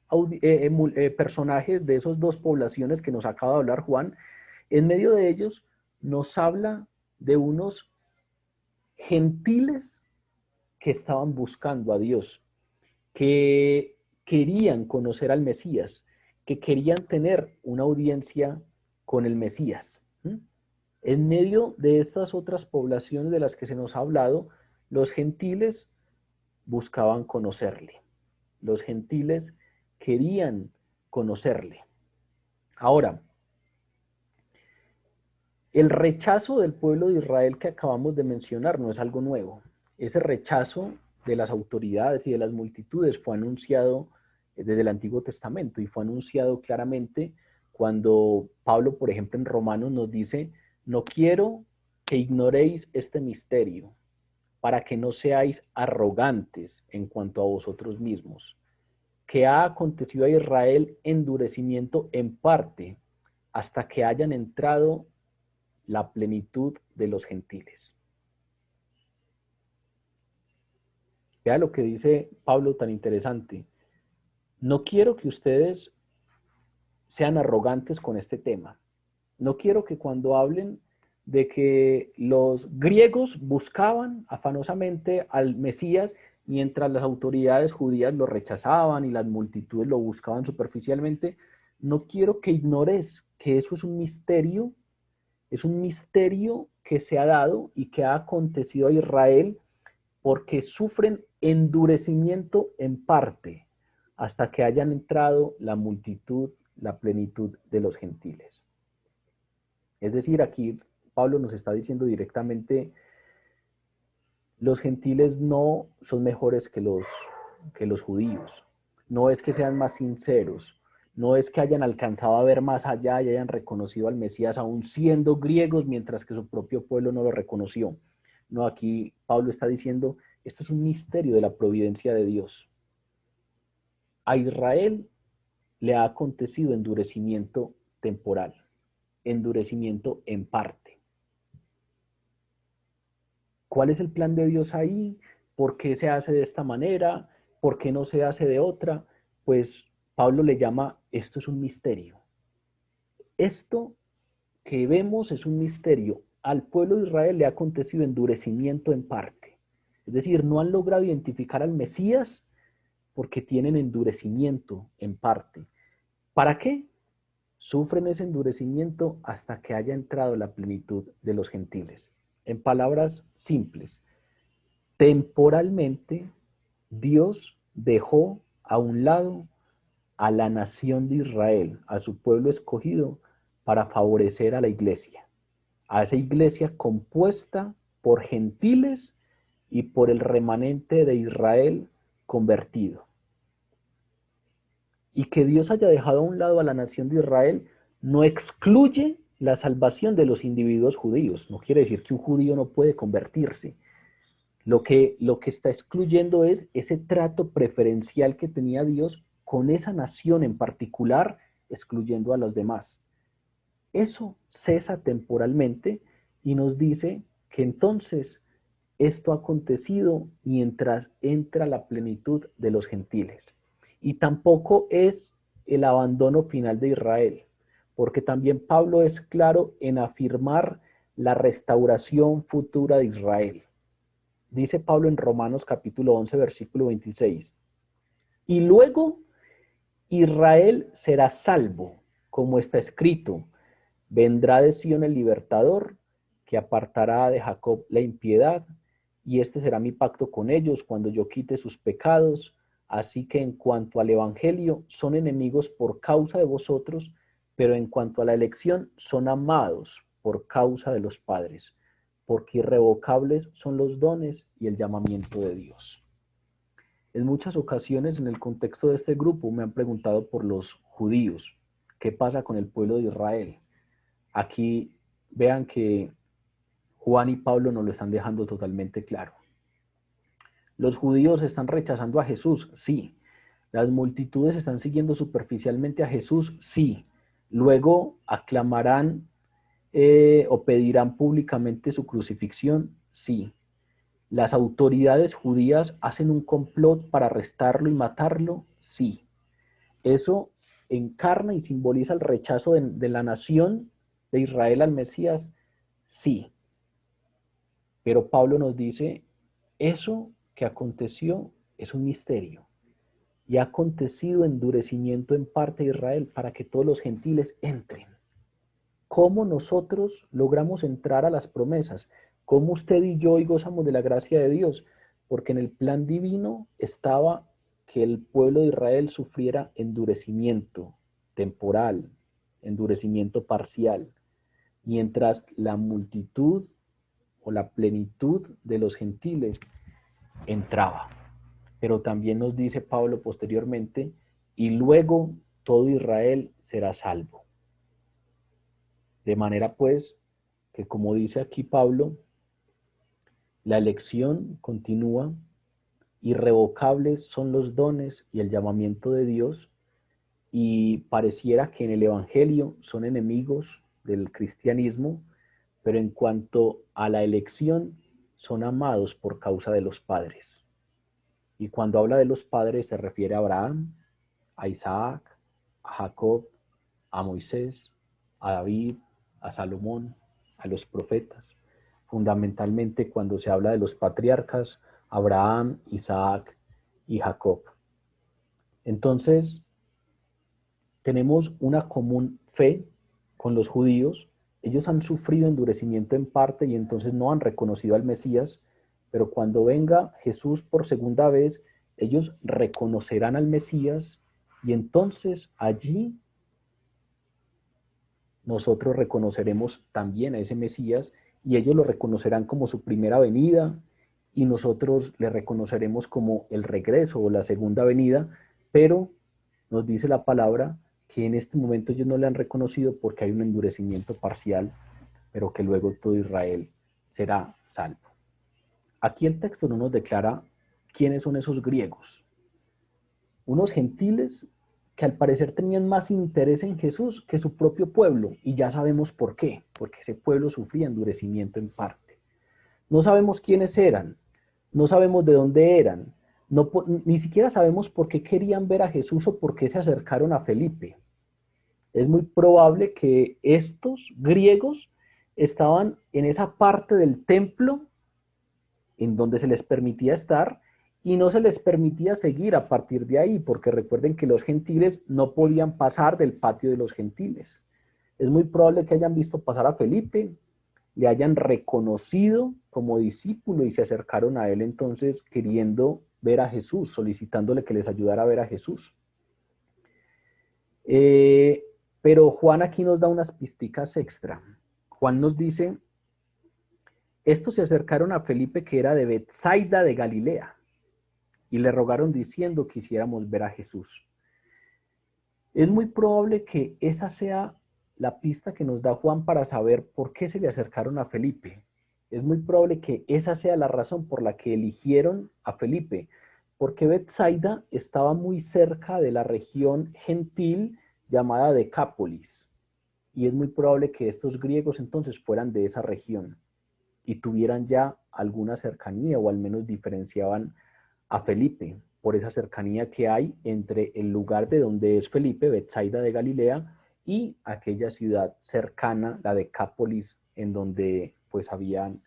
personajes, de esas dos poblaciones que nos acaba de hablar Juan, en medio de ellos nos habla de unos gentiles que estaban buscando a Dios, que querían conocer al Mesías, que querían tener una audiencia con el Mesías. En medio de estas otras poblaciones de las que se nos ha hablado, los gentiles buscaban conocerle. Los gentiles querían conocerle. Ahora, el rechazo del pueblo de Israel que acabamos de mencionar no es algo nuevo. Ese rechazo de las autoridades y de las multitudes fue anunciado desde el Antiguo Testamento y fue anunciado claramente cuando Pablo, por ejemplo, en Romanos nos dice: no quiero que ignoréis este misterio, para que no seáis arrogantes en cuanto a vosotros mismos, que ha acontecido a Israel endurecimiento en parte, hasta que hayan entrado la plenitud de los gentiles. Vea lo que dice Pablo tan interesante. No quiero que ustedes sean arrogantes con este tema. No quiero que cuando hablen de que los griegos buscaban afanosamente al Mesías, mientras las autoridades judías lo rechazaban y las multitudes lo buscaban superficialmente, no quiero que ignores que eso es un misterio que se ha dado y que ha acontecido a Israel porque sufren endurecimiento en parte hasta que hayan entrado la multitud, la plenitud de los gentiles. Es decir, aquí Pablo nos está diciendo directamente: los gentiles no son mejores que los judíos. No es que sean más sinceros, no es que hayan alcanzado a ver más allá y hayan reconocido al Mesías aún siendo griegos mientras que su propio pueblo no lo reconoció. No, aquí Pablo está diciendo: esto es un misterio de la providencia de Dios. A Israel le ha acontecido endurecimiento temporal, endurecimiento en parte. ¿Cuál es el plan de Dios ahí? ¿Por qué se hace de esta manera? ¿Por qué no se hace de otra? Pues Pablo le llama: esto es un misterio. Esto que vemos es un misterio. Al pueblo de Israel le ha acontecido endurecimiento en parte. Es decir, no han logrado identificar al Mesías porque tienen endurecimiento en parte. ¿Para qué? Sufren ese endurecimiento hasta que haya entrado la plenitud de los gentiles. En palabras simples, temporalmente Dios dejó a un lado a la nación de Israel, a su pueblo escogido, para favorecer a la iglesia, a esa iglesia compuesta por gentiles y por el remanente de Israel convertido. Y que Dios haya dejado a un lado a la nación de Israel no excluye la salvación de los individuos judíos. No quiere decir que un judío no puede convertirse. Lo que está excluyendo es ese trato preferencial que tenía Dios con esa nación en particular, excluyendo a los demás. Eso cesa temporalmente y nos dice que entonces esto ha acontecido mientras entra la plenitud de los gentiles. Y tampoco es el abandono final de Israel, porque también Pablo es claro en afirmar la restauración futura de Israel. Dice Pablo en Romanos capítulo 11, versículo 26. Y luego Israel será salvo, como está escrito: vendrá de Sión el libertador, que apartará de Jacob la impiedad, y este será mi pacto con ellos cuando yo quite sus pecados. Así que en cuanto al Evangelio, son enemigos por causa de vosotros, pero en cuanto a la elección, son amados por causa de los padres, porque irrevocables son los dones y el llamamiento de Dios. En muchas ocasiones en el contexto de este grupo me han preguntado por los judíos, ¿qué pasa con el pueblo de Israel? Aquí vean que Juan y Pablo nos lo están dejando totalmente claro. Los judíos están rechazando a Jesús, sí. Las multitudes están siguiendo superficialmente a Jesús, sí. Luego aclamarán o pedirán públicamente su crucifixión, sí. Las autoridades judías hacen un complot para arrestarlo y matarlo, sí. Eso encarna y simboliza el rechazo de la nación de Israel al Mesías, sí. Pero Pablo nos dice, eso que aconteció es un misterio. Y ha acontecido endurecimiento en parte de Israel para que todos los gentiles entren. ¿Cómo nosotros logramos entrar a las promesas? ¿Cómo usted y yo hoy gozamos de la gracia de Dios? Porque en el plan divino estaba que el pueblo de Israel sufriera endurecimiento temporal, endurecimiento parcial, mientras la multitud o la plenitud de los gentiles entraba. Pero también nos dice Pablo posteriormente, y luego todo Israel será salvo. De manera pues que, como dice aquí Pablo, la elección continúa, irrevocables son los dones y el llamamiento de Dios, y pareciera que en el Evangelio son enemigos del cristianismo, pero en cuanto a la elección, son amados por causa de los padres. Y cuando habla de los padres se refiere a Abraham, a Isaac, a Jacob, a Moisés, a David, a Salomón, a los profetas. Fundamentalmente cuando se habla de los patriarcas, Abraham, Isaac y Jacob. Entonces, tenemos una común fe con los judíos. Ellos han sufrido endurecimiento en parte y entonces no han reconocido al Mesías, pero cuando venga Jesús por segunda vez, ellos reconocerán al Mesías y entonces allí nosotros reconoceremos también a ese Mesías y ellos lo reconocerán como su primera venida y nosotros le reconoceremos como el regreso o la segunda venida, pero nos dice la palabra que en este momento ellos no le han reconocido porque hay un endurecimiento parcial, pero que luego todo Israel será salvo. Aquí el texto no nos declara quiénes son esos griegos. Unos gentiles que al parecer tenían más interés en Jesús que su propio pueblo, y ya sabemos por qué, porque ese pueblo sufría endurecimiento en parte. No sabemos quiénes eran, no sabemos de dónde eran, no, ni siquiera sabemos por qué querían ver a Jesús o por qué se acercaron a Felipe. Es muy probable que estos griegos estaban en esa parte del templo en donde se les permitía estar y no se les permitía seguir a partir de ahí, porque recuerden que los gentiles no podían pasar del patio de los gentiles. Es muy probable que hayan visto pasar a Felipe, le hayan reconocido como discípulo y se acercaron a él entonces queriendo ver a Jesús, solicitándole que les ayudara a ver a Jesús. Pero Juan aquí nos da unas pisticas extra. Juan nos dice, estos se acercaron a Felipe que era de Betsaida de Galilea y le rogaron diciendo que quisiéramos ver a Jesús. Es muy probable que esa sea la pista que nos da Juan para saber por qué se le acercaron a Felipe. Es muy probable que esa sea la razón por la que eligieron a Felipe, porque Betsaida estaba muy cerca de la región gentil llamada Decápolis, y es muy probable que estos griegos entonces fueran de esa región y tuvieran ya alguna cercanía o al menos diferenciaban a Felipe por esa cercanía que hay entre el lugar de donde es Felipe, Betsaida de Galilea, y aquella ciudad cercana, la Decápolis, en donde pues habían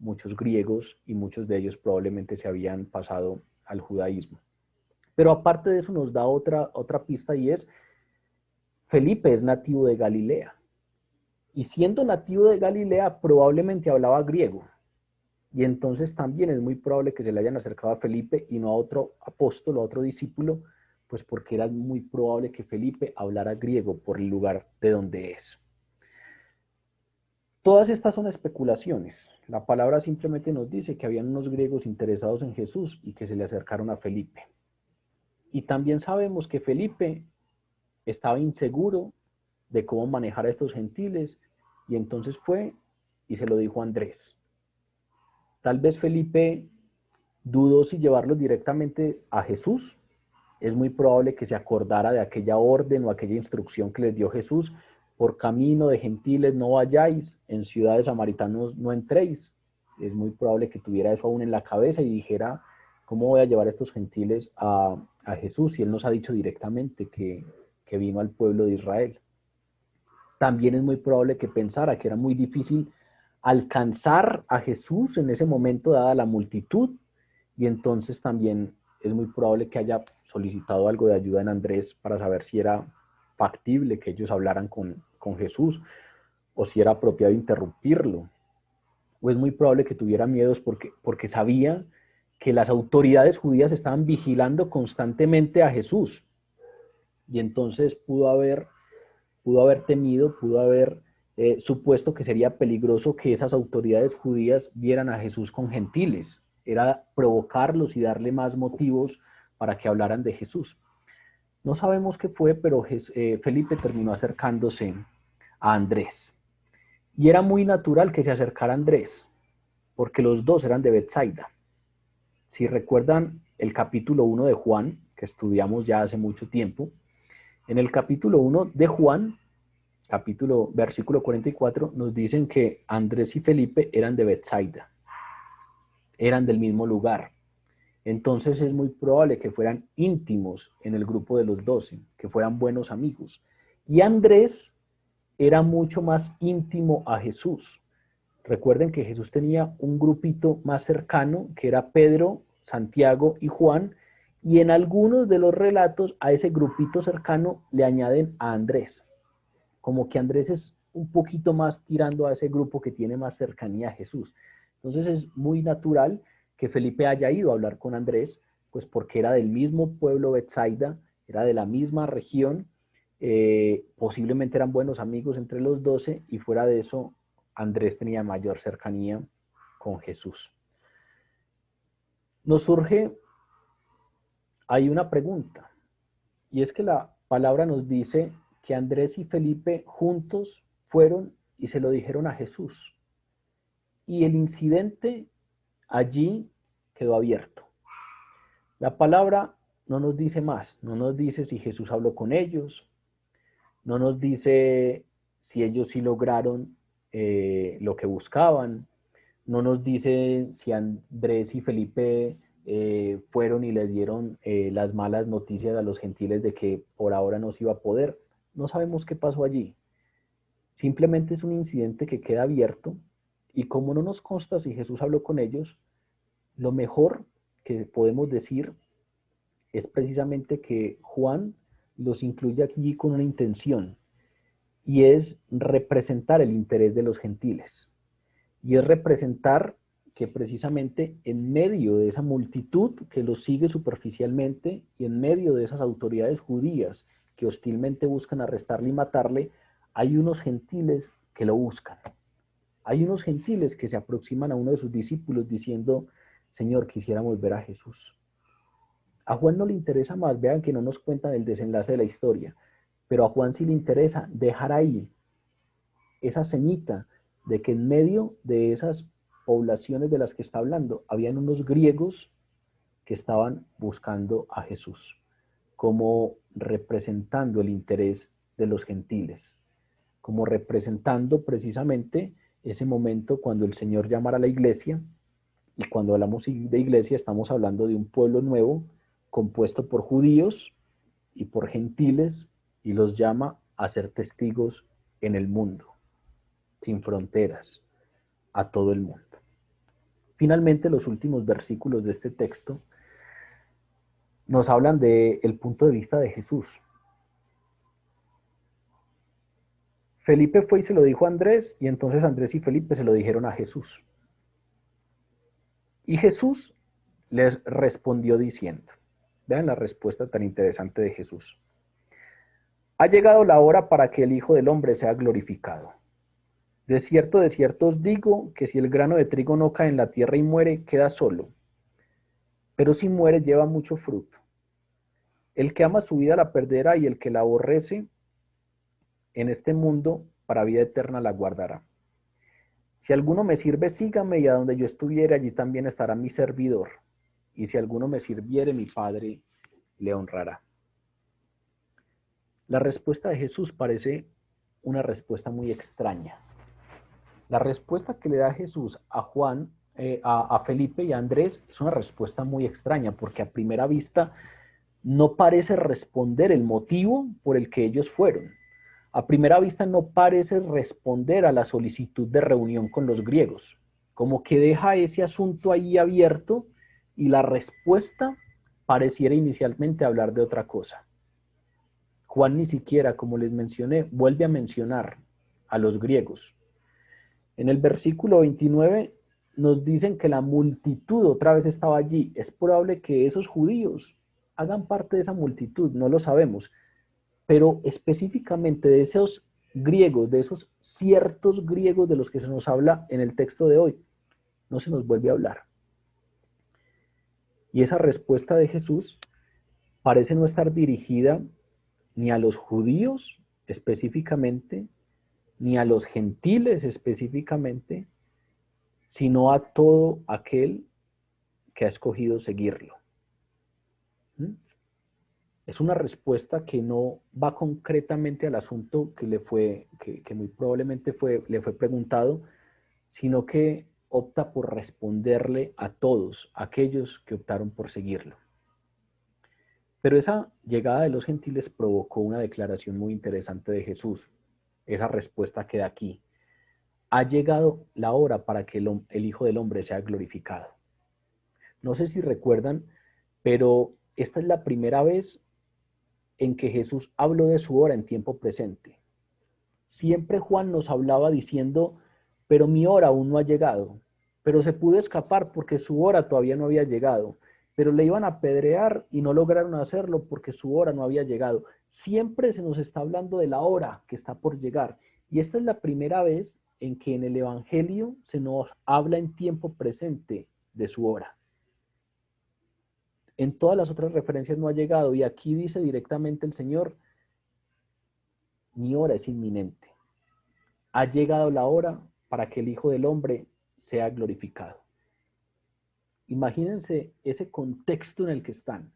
muchos griegos y muchos de ellos probablemente se habían pasado al judaísmo. Pero aparte de eso nos da otra pista y es, Felipe es nativo de Galilea. Y siendo nativo de Galilea probablemente hablaba griego. Y entonces también es muy probable que se le hayan acercado a Felipe y no a otro apóstol, a otro discípulo, pues porque era muy probable que Felipe hablara griego por el lugar de donde es. Todas estas son especulaciones. La palabra simplemente nos dice que habían unos griegos interesados en Jesús y que se le acercaron a Felipe. Y también sabemos que Felipe estaba inseguro de cómo manejar a estos gentiles y entonces fue y se lo dijo a Andrés. Tal vez Felipe dudó si llevarlos directamente a Jesús. Es muy probable que se acordara de aquella orden o aquella instrucción que les dio Jesús: por camino de gentiles no vayáis, en ciudades samaritanos no entréis. Es muy probable que tuviera eso aún en la cabeza y dijera: ¿cómo voy a llevar a estos gentiles a Jesús si él nos ha dicho directamente que vino al pueblo de Israel? También es muy probable que pensara que era muy difícil alcanzar a Jesús en ese momento, dada la multitud, y entonces también es muy probable que haya solicitado algo de ayuda en Andrés para saber si era factible que ellos hablaran con Jesús o si era apropiado interrumpirlo. O es muy probable que tuviera miedos porque sabía que las autoridades judías estaban vigilando constantemente a Jesús, y entonces pudo haber temido, pudo haber supuesto que sería peligroso que esas autoridades judías vieran a Jesús con gentiles. Era provocarlos y darle más motivos para que hablaran de Jesús. No sabemos qué fue, pero Felipe terminó acercándose a Andrés. Y era muy natural que se acercara a Andrés, porque los dos eran de Bethsaida. Si recuerdan el capítulo 1 de Juan, que estudiamos ya hace mucho tiempo, en el capítulo 1 de Juan, versículo 44, nos dicen que Andrés y Felipe eran de Bethsaida, eran del mismo lugar. Entonces es muy probable que fueran íntimos en el grupo de los 12, que fueran buenos amigos. Y Andrés era mucho más íntimo a Jesús. Recuerden que Jesús tenía un grupito más cercano, que era Pedro, Santiago y Juan, y en algunos de los relatos a ese grupito cercano le añaden a Andrés. Como que Andrés es un poquito más tirando a ese grupo que tiene más cercanía a Jesús. Entonces es muy natural que Felipe haya ido a hablar con Andrés, pues porque era del mismo pueblo Bethsaida, era de la misma región, posiblemente eran buenos amigos entre los 12 y fuera de eso Andrés tenía mayor cercanía con Jesús. Nos surge ahí una pregunta, y es que la palabra nos dice que Andrés y Felipe juntos fueron y se lo dijeron a Jesús. Y el incidente allí quedó abierto. La palabra no nos dice más, no nos dice si Jesús habló con ellos, no nos dice si ellos sí lograron lo que buscaban, no nos dice si Andrés y Felipe fueron y les dieron las malas noticias a los gentiles de que por ahora no se iba a poder. No sabemos qué pasó allí. Simplemente es un incidente que queda abierto y como no nos consta si Jesús habló con ellos, lo mejor que podemos decir es precisamente que Juan los incluye aquí con una intención y es representar el interés de los gentiles. Y es representar que precisamente en medio de esa multitud que los sigue superficialmente y en medio de esas autoridades judías que hostilmente buscan arrestarle y matarle, hay unos gentiles que lo buscan. Hay unos gentiles que se aproximan a uno de sus discípulos diciendo: Señor, quisiéramos ver a Jesús. A Juan no le interesa más, vean que no nos cuentan el desenlace de la historia, pero a Juan sí le interesa dejar ahí esa semita de que en medio de esas poblaciones de las que está hablando, habían unos griegos que estaban buscando a Jesús, como representando el interés de los gentiles, como representando precisamente ese momento cuando el Señor llamara a la iglesia, y cuando hablamos de iglesia estamos hablando de un pueblo nuevo compuesto por judíos y por gentiles, y los llama a ser testigos en el mundo, sin fronteras, a todo el mundo. Finalmente, los últimos versículos de este texto nos hablan del punto de vista de Jesús. Felipe fue y se lo dijo a Andrés, y entonces Andrés y Felipe se lo dijeron a Jesús. Y Jesús les respondió diciendo, vean la respuesta tan interesante de Jesús. Ha llegado la hora para que el Hijo del Hombre sea glorificado. De cierto os digo que si el grano de trigo no cae en la tierra y muere, queda solo. Pero si muere, lleva mucho fruto. El que ama su vida la perderá y el que la aborrece en este mundo para vida eterna la guardará. Si alguno me sirve, sígame, y a donde yo estuviere, allí también estará mi servidor. Y si alguno me sirviere, mi Padre le honrará. La respuesta de Jesús parece una respuesta muy extraña. La respuesta que le da Jesús a Juan, a Felipe y a Andrés es una respuesta muy extraña, porque a primera vista no parece responder el motivo por el que ellos fueron. A primera vista no parece responder a la solicitud de reunión con los griegos, como que deja ese asunto ahí abierto y la respuesta pareciera inicialmente hablar de otra cosa. Juan ni siquiera, como les mencioné, vuelve a mencionar a los griegos. En el versículo 29 nos dicen que la multitud otra vez estaba allí. Es probable que esos judíos hagan parte de esa multitud, no lo sabemos, pero específicamente de esos griegos, de esos ciertos griegos de los que se nos habla en el texto de hoy, no se nos vuelve a hablar. Y esa respuesta de Jesús parece no estar dirigida ni a los judíos específicamente, ni a los gentiles específicamente, sino a todo aquel que ha escogido seguirlo. Es una respuesta que no va concretamente al asunto que muy probablemente le fue preguntado, sino que opta por responderle a todos aquellos que optaron por seguirlo. Pero esa llegada de los gentiles provocó una declaración muy interesante de Jesús. Esa respuesta queda aquí. Ha llegado la hora para que el Hijo del Hombre sea glorificado. No sé si recuerdan, pero esta es la primera vez en que Jesús habló de su hora en tiempo presente. Siempre Juan nos hablaba diciendo, pero mi hora aún no ha llegado, pero se pudo escapar porque su hora todavía no había llegado, pero le iban a apedrear y no lograron hacerlo porque su hora no había llegado. Siempre se nos está hablando de la hora que está por llegar, y esta es la primera vez en que en el Evangelio se nos habla en tiempo presente de su hora. En todas las otras referencias no ha llegado, y aquí dice directamente el Señor, mi hora es inminente. Ha llegado la hora para que el Hijo del Hombre sea glorificado. Imagínense ese contexto en el que están.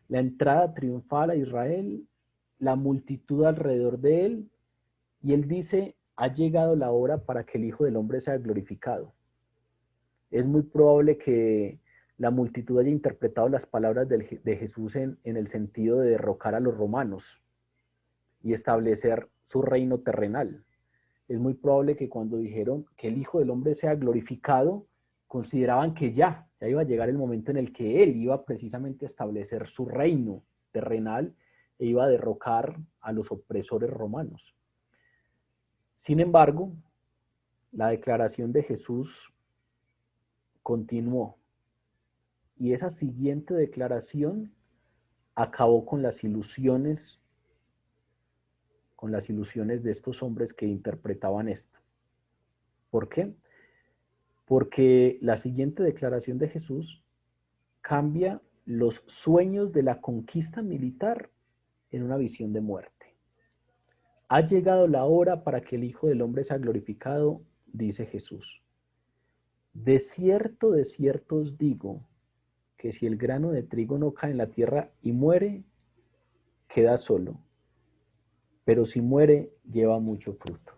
La entrada triunfal a Israel, la multitud alrededor de él, y él dice, ha llegado la hora para que el Hijo del Hombre sea glorificado. Es muy probable que la multitud haya interpretado las palabras de Jesús en el sentido de derrocar a los romanos y establecer su reino terrenal. Es muy probable que cuando dijeron que el Hijo del Hombre sea glorificado, consideraban que ya iba a llegar el momento en el que él iba precisamente a establecer su reino terrenal e iba a derrocar a los opresores romanos. Sin embargo, la declaración de Jesús continuó, y esa siguiente declaración acabó con las ilusiones de estos hombres que interpretaban esto. ¿Por qué? Porque la siguiente declaración de Jesús cambia los sueños de la conquista militar en una visión de muerte. Ha llegado la hora para que el Hijo del Hombre sea glorificado, dice Jesús. De cierto os digo, que si el grano de trigo no cae en la tierra y muere, queda solo, pero si muere, lleva mucho fruto.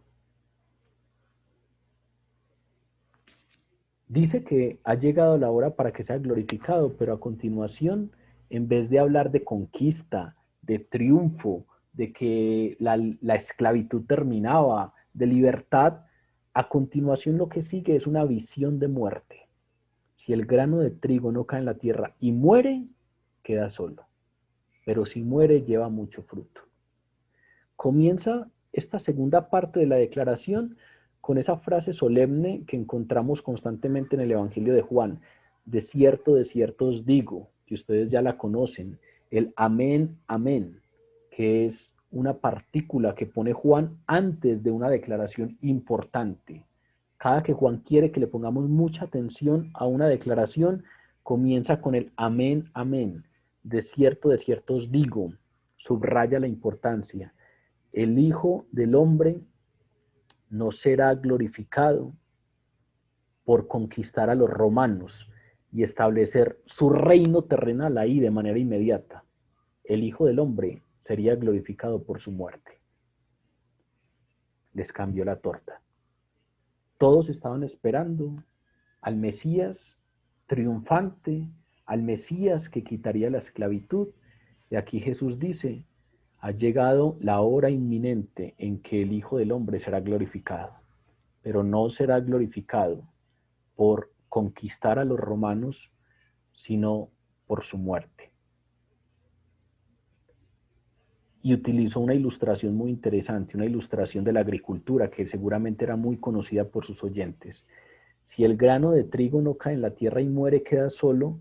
Dice que ha llegado la hora para que sea glorificado, pero a continuación, en vez de hablar de conquista, de triunfo, de que la esclavitud terminaba, de libertad, a continuación lo que sigue es una visión de muerte. Si el grano de trigo no cae en la tierra y muere, queda solo, pero si muere, lleva mucho fruto. Comienza esta segunda parte de la declaración con esa frase solemne que encontramos constantemente en el Evangelio de Juan. de cierto os digo, que ustedes ya la conocen, el amén, amén, que es una partícula que pone Juan antes de una declaración importante. Cada que Juan quiere que le pongamos mucha atención a una declaración, comienza con el amén, amén. De cierto os digo, subraya la importancia. El Hijo del Hombre no será glorificado por conquistar a los romanos y establecer su reino terrenal ahí de manera inmediata. El Hijo del Hombre sería glorificado por su muerte. Les cambió la torta. Todos estaban esperando al Mesías triunfante, al Mesías que quitaría la esclavitud. Y aquí Jesús dice, ha llegado la hora inminente en que el Hijo del Hombre será glorificado, pero no será glorificado por conquistar a los romanos, sino por su muerte. Y utilizó una ilustración muy interesante, una ilustración de la agricultura que seguramente era muy conocida por sus oyentes. Si el grano de trigo no cae en la tierra y muere, queda solo,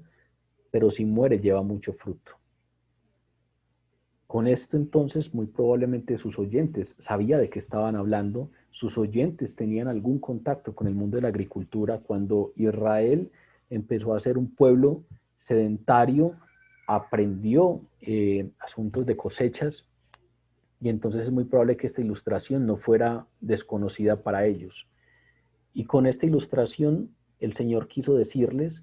pero si muere lleva mucho fruto. Con esto entonces muy probablemente sus oyentes sabían de qué estaban hablando, sus oyentes tenían algún contacto con el mundo de la agricultura cuando Israel empezó a ser un pueblo sedentario, aprendió asuntos de cosechas y entonces es muy probable que esta ilustración no fuera desconocida para ellos. Y con esta ilustración el Señor quiso decirles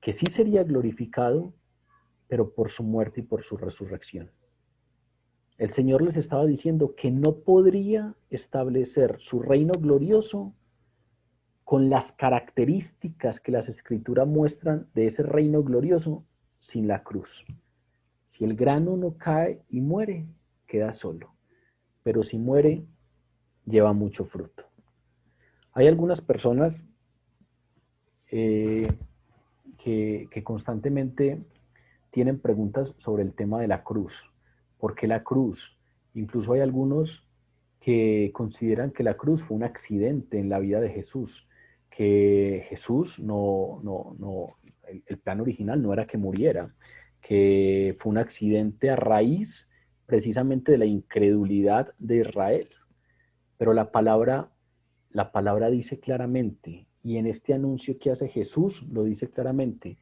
que sí sería glorificado, pero por su muerte y por su resurrección. El Señor les estaba diciendo que no podría establecer su reino glorioso con las características que las Escrituras muestran de ese reino glorioso sin la cruz. Si el grano no cae y muere, queda solo, pero si muere, lleva mucho fruto. Hay algunas personas que constantemente tienen preguntas sobre el tema de la cruz. ¿Por qué la cruz? Incluso hay algunos que consideran que la cruz fue un accidente en la vida de Jesús, que Jesús el plan original no era que muriera, que fue un accidente a raíz precisamente de la incredulidad de Israel. Pero la palabra dice claramente, y en este anuncio que hace Jesús lo dice claramente,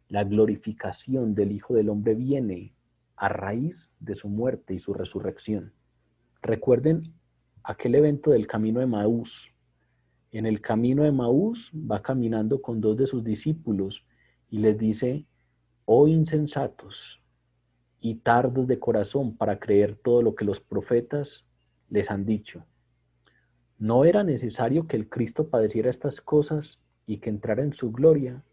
la glorificación del Hijo del Hombre viene a raíz de su muerte y su resurrección. Recuerden aquel evento del camino de Maús. En el camino de Maús va caminando con dos de sus discípulos y les dice, oh insensatos y tardos de corazón para creer todo lo que los profetas les han dicho. ¿No era necesario que el Cristo padeciera estas cosas y que entrara en su gloria?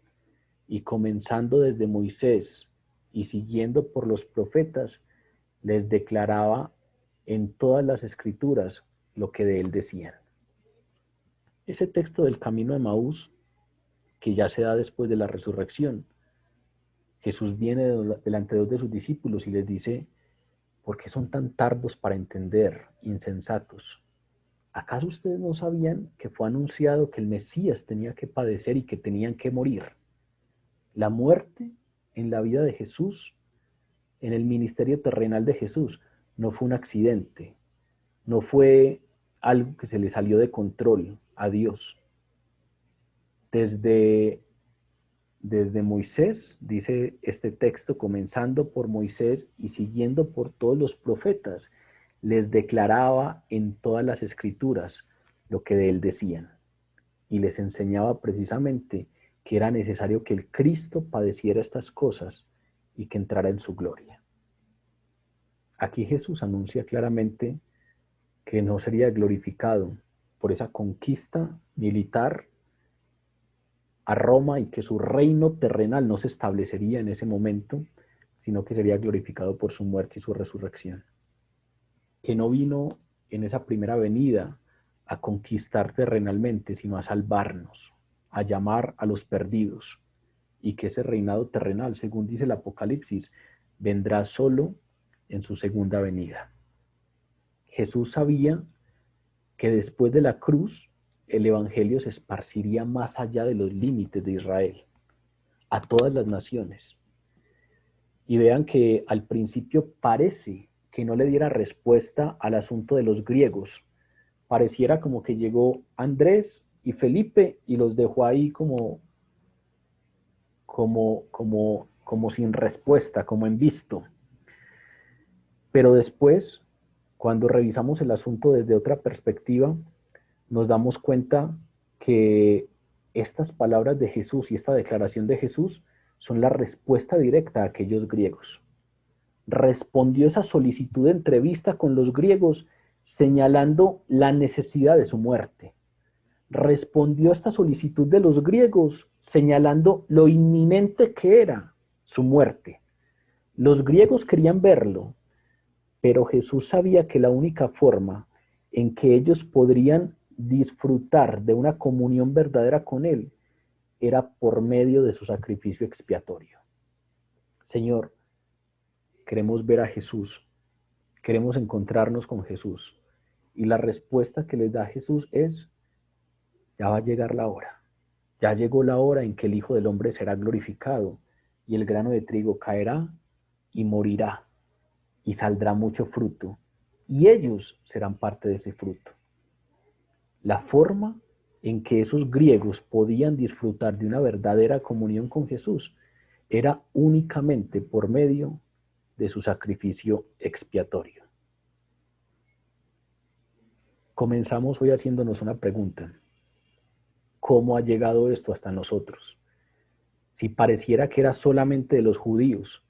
Y comenzando desde Moisés y siguiendo por los profetas, les declaraba en todas las escrituras lo que de él decían. Ese texto del camino de Maús, que ya se da después de la resurrección, Jesús viene delante de dos de sus discípulos y les dice, ¿por qué son tan tardos para entender, insensatos? ¿Acaso ustedes no sabían que fue anunciado que el Mesías tenía que padecer y que tenían que morir? La muerte en la vida de Jesús, en el ministerio terrenal de Jesús, no fue un accidente, no fue algo que se le salió de control a Dios. Desde Moisés, dice este texto, comenzando por Moisés y siguiendo por todos los profetas, les declaraba en todas las escrituras lo que de él decían y les enseñaba precisamente que era necesario que el Cristo padeciera estas cosas y que entrara en su gloria. Aquí Jesús anuncia claramente que no sería glorificado por esa conquista militar a Roma y que su reino terrenal no se establecería en ese momento, sino que sería glorificado por su muerte y su resurrección. Que no vino en esa primera venida a conquistar terrenalmente, sino a salvarnos, a llamar a los perdidos, y que ese reinado terrenal, según dice el Apocalipsis, vendrá solo en su segunda venida. Jesús sabía que después de la cruz, el Evangelio se esparciría más allá de los límites de Israel. a todas las naciones. Y vean que al principio parece que no le diera respuesta al asunto de los griegos. Pareciera como que llegó Andrés y Felipe y los dejó ahí como sin respuesta, como en visto. Pero después, cuando revisamos el asunto desde otra perspectiva, nos damos cuenta que estas palabras de Jesús y esta declaración de Jesús son la respuesta directa a aquellos griegos. Respondió esa solicitud de entrevista con los griegos señalando la necesidad de su muerte. Respondió a esta solicitud de los griegos señalando lo inminente que era su muerte. Los griegos querían verlo, pero Jesús sabía que la única forma en que ellos podrían disfrutar de una comunión verdadera con Él era por medio de su sacrificio expiatorio. Señor, queremos ver a Jesús, queremos encontrarnos con Jesús. Y la respuesta que les da Jesús es, ya va a llegar la hora. Ya llegó la hora en que el Hijo del Hombre será glorificado y el grano de trigo caerá y morirá y saldrá mucho fruto y ellos serán parte de ese fruto. La forma en que esos griegos podían disfrutar de una verdadera comunión con Jesús era únicamente por medio de su sacrificio expiatorio. Comenzamos hoy haciéndonos una pregunta. ¿Cómo ha llegado esto hasta nosotros? Si pareciera que era solamente de los judíos,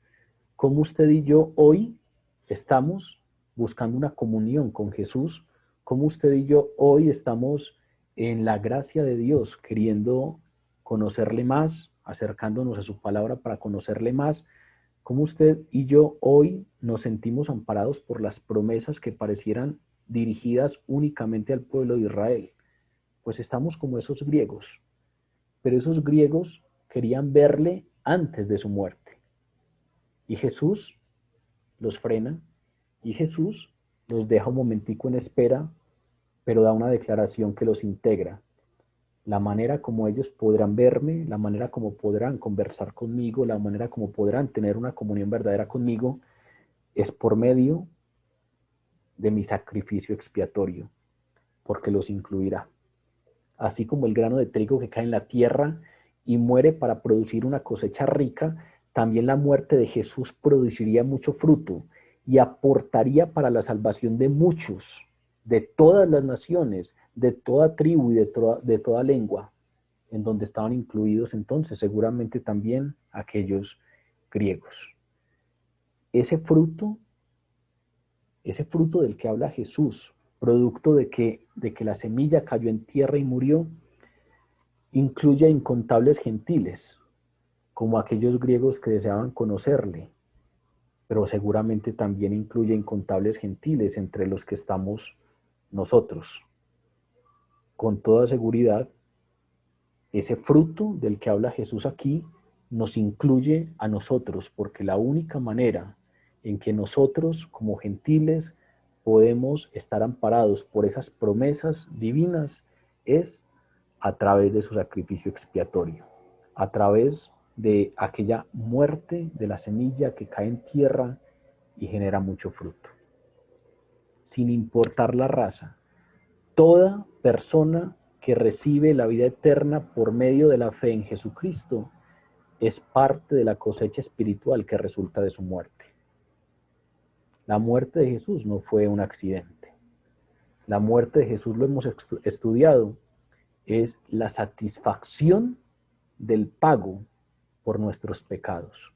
¿cómo usted y yo hoy estamos buscando una comunión con Jesús? ¿Cómo usted y yo hoy estamos en la gracia de Dios, queriendo conocerle más, acercándonos a su palabra para conocerle más? ¿Cómo usted y yo hoy nos sentimos amparados por las promesas que parecieran dirigidas únicamente al pueblo de Israel? Pues estamos como esos griegos, pero esos griegos querían verle antes de su muerte. Y Jesús los frena y Jesús los deja un momentico en espera, pero da una declaración que los integra. La manera como ellos podrán verme, la manera como podrán conversar conmigo, la manera como podrán tener una comunión verdadera conmigo, es por medio de mi sacrificio expiatorio, porque los incluirá. Así como el grano de trigo que cae en la tierra y muere para producir una cosecha rica, también la muerte de Jesús produciría mucho fruto y aportaría para la salvación de muchos, de todas las naciones, de toda tribu y de toda lengua, en donde estaban incluidos entonces seguramente también aquellos griegos. Ese fruto del que habla Jesús, producto de que la semilla cayó en tierra y murió, incluye incontables gentiles, como aquellos griegos que deseaban conocerle, pero seguramente también incluye incontables gentiles entre los que estamos nosotros. Con toda seguridad, ese fruto del que habla Jesús aquí nos incluye a nosotros, porque la única manera en que nosotros como gentiles podemos estar amparados por esas promesas divinas es a través de su sacrificio expiatorio, a través de aquella muerte de la semilla que cae en tierra y genera mucho fruto. Sin importar la raza, toda persona que recibe la vida eterna por medio de la fe en Jesucristo es parte de la cosecha espiritual que resulta de su muerte. La muerte de Jesús no fue un accidente. La muerte de Jesús, lo hemos estudiado, es la satisfacción del pago por nuestros pecados.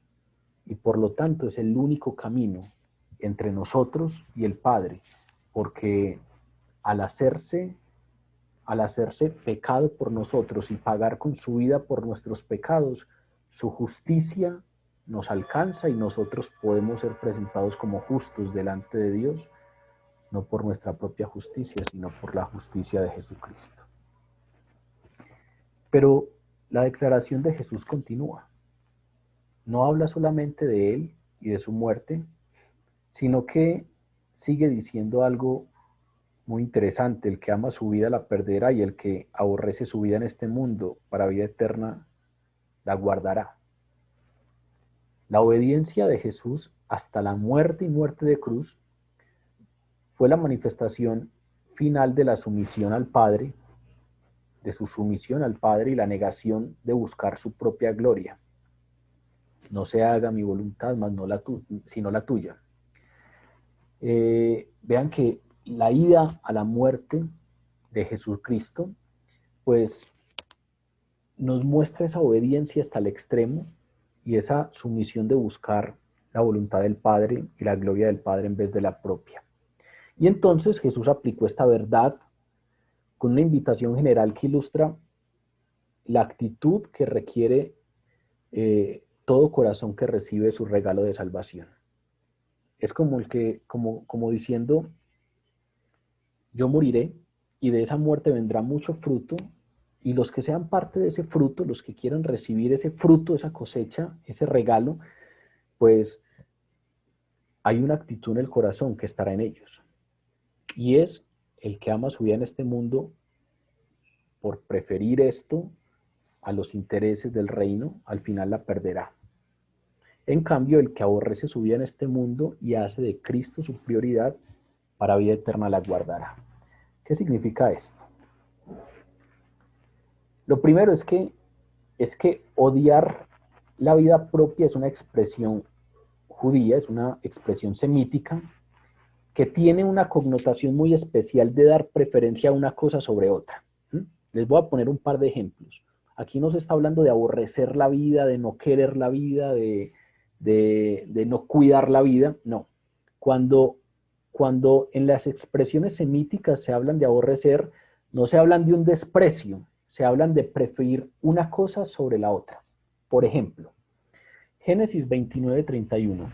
Y por lo tanto es el único camino entre nosotros y el Padre, porque al hacerse pecado por nosotros y pagar con su vida por nuestros pecados, su justicia nos alcanza y nosotros podemos ser presentados como justos delante de Dios, no por nuestra propia justicia, sino por la justicia de Jesucristo. Pero la declaración de Jesús continúa. No habla solamente de Él y de su muerte, sino que sigue diciendo algo muy interesante. El que ama su vida la perderá y el que aborrece su vida en este mundo para vida eterna la guardará. La obediencia de Jesús hasta la muerte y muerte de cruz fue la manifestación final de la sumisión al Padre, de su sumisión al Padre y la negación de buscar su propia gloria. No se haga mi voluntad, más no sino la tuya. Vean que la ida a la muerte de Jesucristo, pues nos muestra esa obediencia hasta el extremo y esa sumisión de buscar la voluntad del Padre y la gloria del Padre en vez de la propia. Y entonces Jesús aplicó esta verdad con una invitación general que ilustra la actitud que requiere todo corazón que recibe su regalo de salvación. Es como como diciendo, yo moriré y de esa muerte vendrá mucho fruto, y los que sean parte de ese fruto, los que quieran recibir ese fruto, esa cosecha, ese regalo, pues hay una actitud en el corazón que estará en ellos. Y es el que ama su vida en este mundo por preferir esto a los intereses del reino, al final la perderá. En cambio, el que aborrece su vida en este mundo y hace de Cristo su prioridad, para vida eterna la guardará. ¿Qué significa esto? Lo primero es que odiar la vida propia es una expresión judía, es una expresión semítica, que tiene una connotación muy especial de dar preferencia a una cosa sobre otra. Les voy a poner un par de ejemplos. Aquí no se está hablando de aborrecer la vida, de no querer la vida, de no cuidar la vida, no. Cuando en las expresiones semíticas se hablan de aborrecer, no se hablan de un desprecio, se hablan de preferir una cosa sobre la otra. Por ejemplo, Génesis 29:31.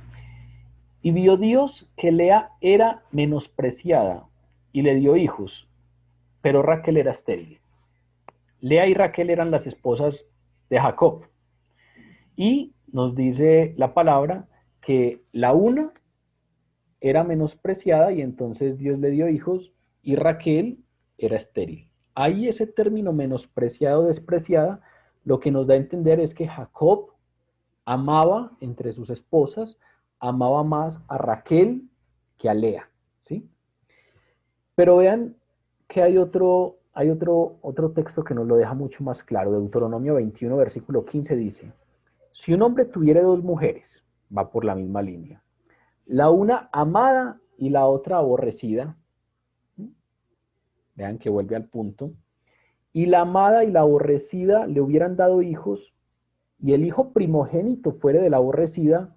Y vio Dios que Lea era menospreciada y le dio hijos, pero Raquel era estéril. Lea y Raquel eran las esposas de Jacob. Y nos dice la palabra que la una era menospreciada y entonces Dios le dio hijos, y Raquel era estéril. Ahí ese término menospreciado, despreciada, lo que nos da a entender es que Jacob amaba entre sus esposas, amaba más a Raquel que a Lea, ¿sí? Pero vean que otro texto que nos lo deja mucho más claro. Deuteronomio 21, versículo 15 dice, si un hombre tuviera dos mujeres, va por la misma línea, la una amada y la otra aborrecida, vean que vuelve al punto, y la amada y la aborrecida le hubieran dado hijos, y el hijo primogénito fuere de la aborrecida,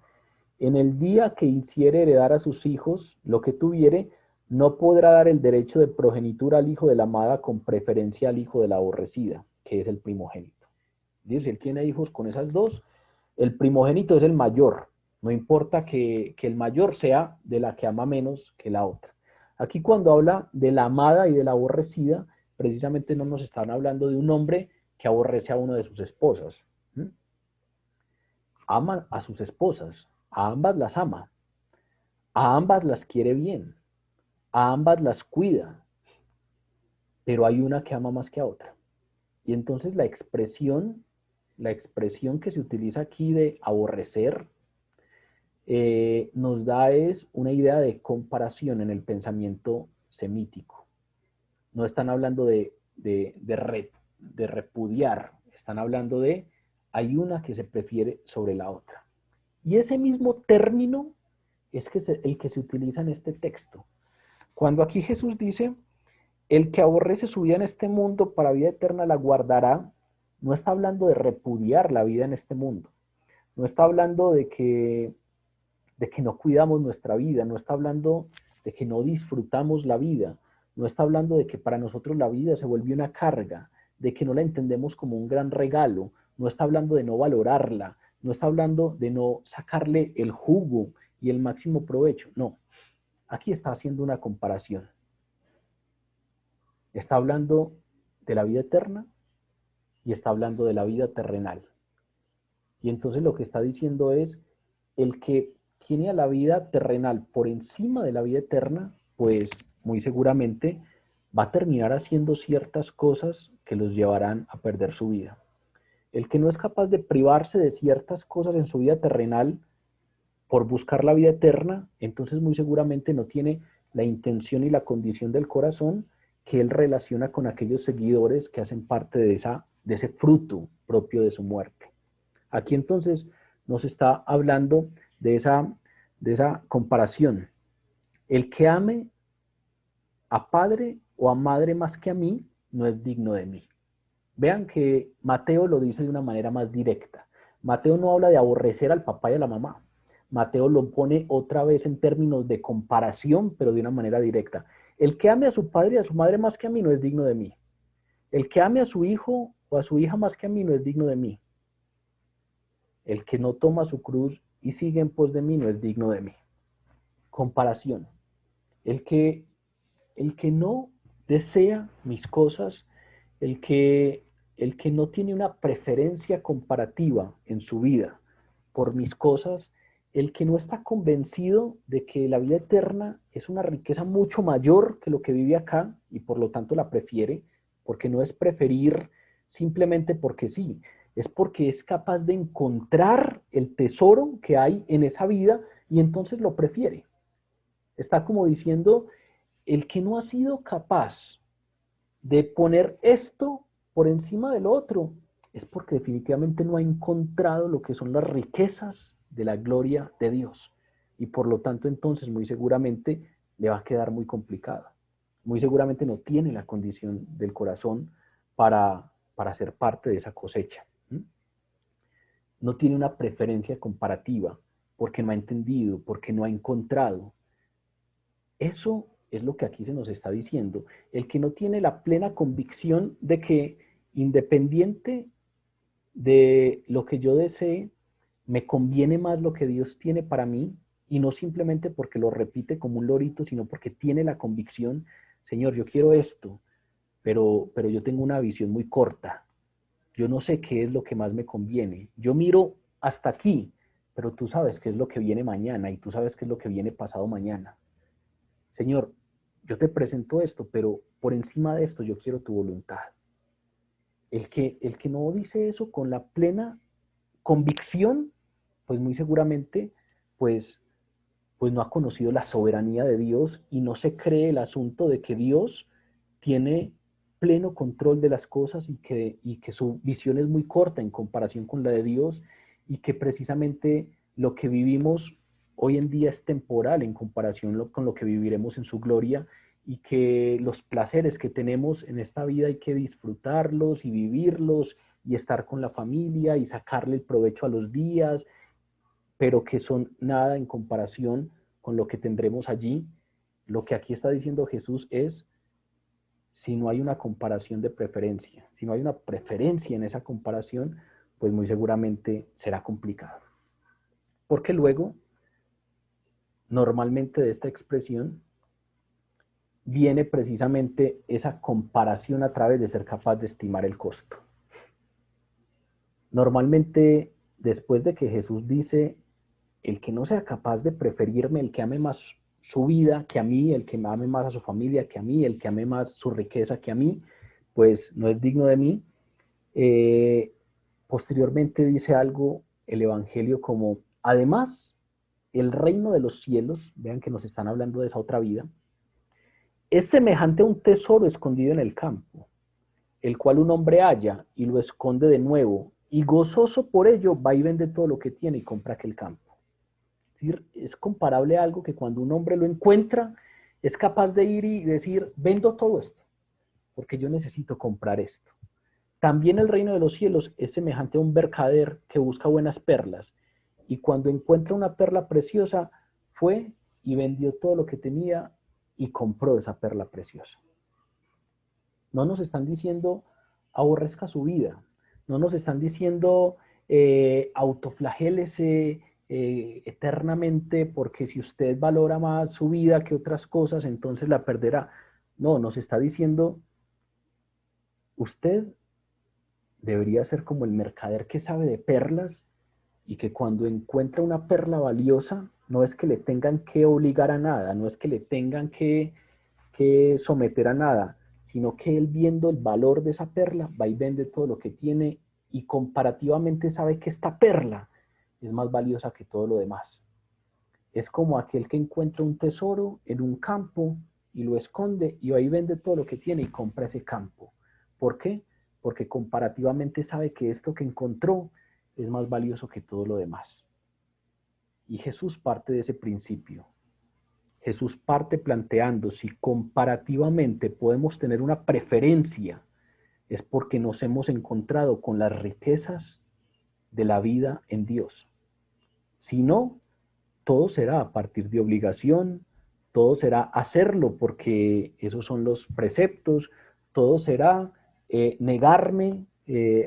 en el día que hiciere heredar a sus hijos lo que tuviere, no podrá dar el derecho de progenitura al hijo de la amada con preferencia al hijo de la aborrecida, que es el primogénito. Dice, si él tiene hijos con esas dos, el primogénito es el mayor. No importa que el mayor sea de la que ama menos que la otra. Aquí cuando habla de la amada y de la aborrecida, precisamente no nos están hablando de un hombre que aborrece a una de sus esposas. Ama a sus esposas, a ambas las ama, a ambas las quiere bien, a ambas las cuida, pero hay una que ama más que a otra. Y entonces la expresión que se utiliza aquí de aborrecer, nos da es una idea de comparación en el pensamiento semítico. No están hablando de repudiar, están hablando de hay una que se prefiere sobre la otra. Y ese mismo término es el que se utiliza en este texto. Cuando aquí Jesús dice, el que aborrece su vida en este mundo para vida eterna la guardará, no está hablando de repudiar la vida en este mundo. No está hablando de que no cuidamos nuestra vida, no está hablando de que no disfrutamos la vida, no está hablando de que para nosotros la vida se vuelve una carga, de que no la entendemos como un gran regalo, no está hablando de no valorarla, no está hablando de no sacarle el jugo y el máximo provecho, no. Aquí está haciendo una comparación. Está hablando de la vida eterna y está hablando de la vida terrenal. Y entonces lo que está diciendo es, el que tiene a la vida terrenal por encima de la vida eterna, pues muy seguramente va a terminar haciendo ciertas cosas que los llevarán a perder su vida. El que no es capaz de privarse de ciertas cosas en su vida terrenal por buscar la vida eterna, entonces muy seguramente no tiene la intención y la condición del corazón que él relaciona con aquellos seguidores que hacen parte de ese fruto propio de su muerte. Aquí entonces nos está hablando de esa comparación. El que ame a padre o a madre más que a mí, no es digno de mí. Vean que Mateo lo dice de una manera más directa. Mateo no habla de aborrecer al papá y a la mamá. Mateo lo pone otra vez en términos de comparación, pero de una manera directa. El que ame a su padre y a su madre más que a mí no es digno de mí. El que ame a su hijo o a su hija más que a mí no es digno de mí. El que no toma su cruz y sigue en pos de mí no es digno de mí. Comparación. El que, el que no desea mis cosas, el que, el que no tiene una preferencia comparativa en su vida por mis cosas, el que no está convencido de que la vida eterna es una riqueza mucho mayor que lo que vive acá y por lo tanto la prefiere, porque no es preferir simplemente porque sí, es porque es capaz de encontrar el tesoro que hay en esa vida y entonces lo prefiere. Está como diciendo, el que no ha sido capaz de poner esto por encima del otro es porque definitivamente no ha encontrado lo que son las riquezas de la gloria de Dios. Y por lo tanto entonces muy seguramente le va a quedar muy complicado. Muy seguramente no tiene la condición del corazón para ser parte de esa cosecha. No tiene una preferencia comparativa porque no ha entendido, porque no ha encontrado. Eso es lo que aquí se nos está diciendo. El que no tiene la plena convicción de que independiente de lo que yo desee, me conviene más lo que Dios tiene para mí y no simplemente porque lo repite como un lorito, sino porque tiene la convicción, Señor, yo quiero esto, pero yo tengo una visión muy corta. Yo no sé qué es lo que más me conviene. Yo miro hasta aquí, pero tú sabes qué es lo que viene mañana y tú sabes qué es lo que viene pasado mañana. Señor, yo te presento esto, pero por encima de esto yo quiero tu voluntad. El que no dice eso con la plena convicción, pues muy seguramente, pues, pues no ha conocido la soberanía de Dios y no se cree el asunto de que Dios tiene pleno control de las cosas y que su visión es muy corta en comparación con la de Dios y que precisamente lo que vivimos hoy en día es temporal en comparación con lo que viviremos en su gloria y que los placeres que tenemos en esta vida hay que disfrutarlos y vivirlos y estar con la familia y sacarle el provecho a los días, pero que son nada en comparación con lo que tendremos allí. Lo que aquí está diciendo Jesús es, si no hay una comparación de preferencia, si no hay una preferencia en esa comparación, pues muy seguramente será complicado. Porque luego, normalmente de esta expresión, viene precisamente esa comparación a través de ser capaz de estimar el costo. Normalmente, después de que Jesús dice, el que no sea capaz de preferirme, el que ame más su vida que a mí, el que ame más a su familia que a mí, el que ame más su riqueza que a mí, pues no es digno de mí. Posteriormente dice algo el Evangelio como, además, el reino de los cielos, vean que nos están hablando de esa otra vida, es semejante a un tesoro escondido en el campo, el cual un hombre halla y lo esconde de nuevo, y gozoso por ello va y vende todo lo que tiene y compra aquel campo. Es decir, es comparable a algo que cuando un hombre lo encuentra, es capaz de ir y decir, vendo todo esto, porque yo necesito comprar esto. También el reino de los cielos es semejante a un mercader que busca buenas perlas, y cuando encuentra una perla preciosa, fue y vendió todo lo que tenía y compró esa perla preciosa. No nos están diciendo aborrezca su vida, no nos están diciendo autoflagélese eternamente porque si usted valora más su vida que otras cosas, entonces la perderá. No, nos está diciendo usted debería ser como el mercader que sabe de perlas y que cuando encuentra una perla valiosa, no es que le tengan que obligar a nada, no es que le tengan que someter a nada, sino que él viendo el valor de esa perla, va y vende todo lo que tiene y comparativamente sabe que esta perla es más valiosa que todo lo demás. Es como aquel que encuentra un tesoro en un campo y lo esconde y ahí vende todo lo que tiene y compra ese campo. ¿Por qué? Porque comparativamente sabe que esto que encontró es más valioso que todo lo demás. Y Jesús parte de ese principio. Jesús parte planteando si comparativamente podemos tener una preferencia, es porque nos hemos encontrado con las riquezas de la vida en Dios. Si no, todo será a partir de obligación, todo será hacerlo porque esos son los preceptos, todo será negarme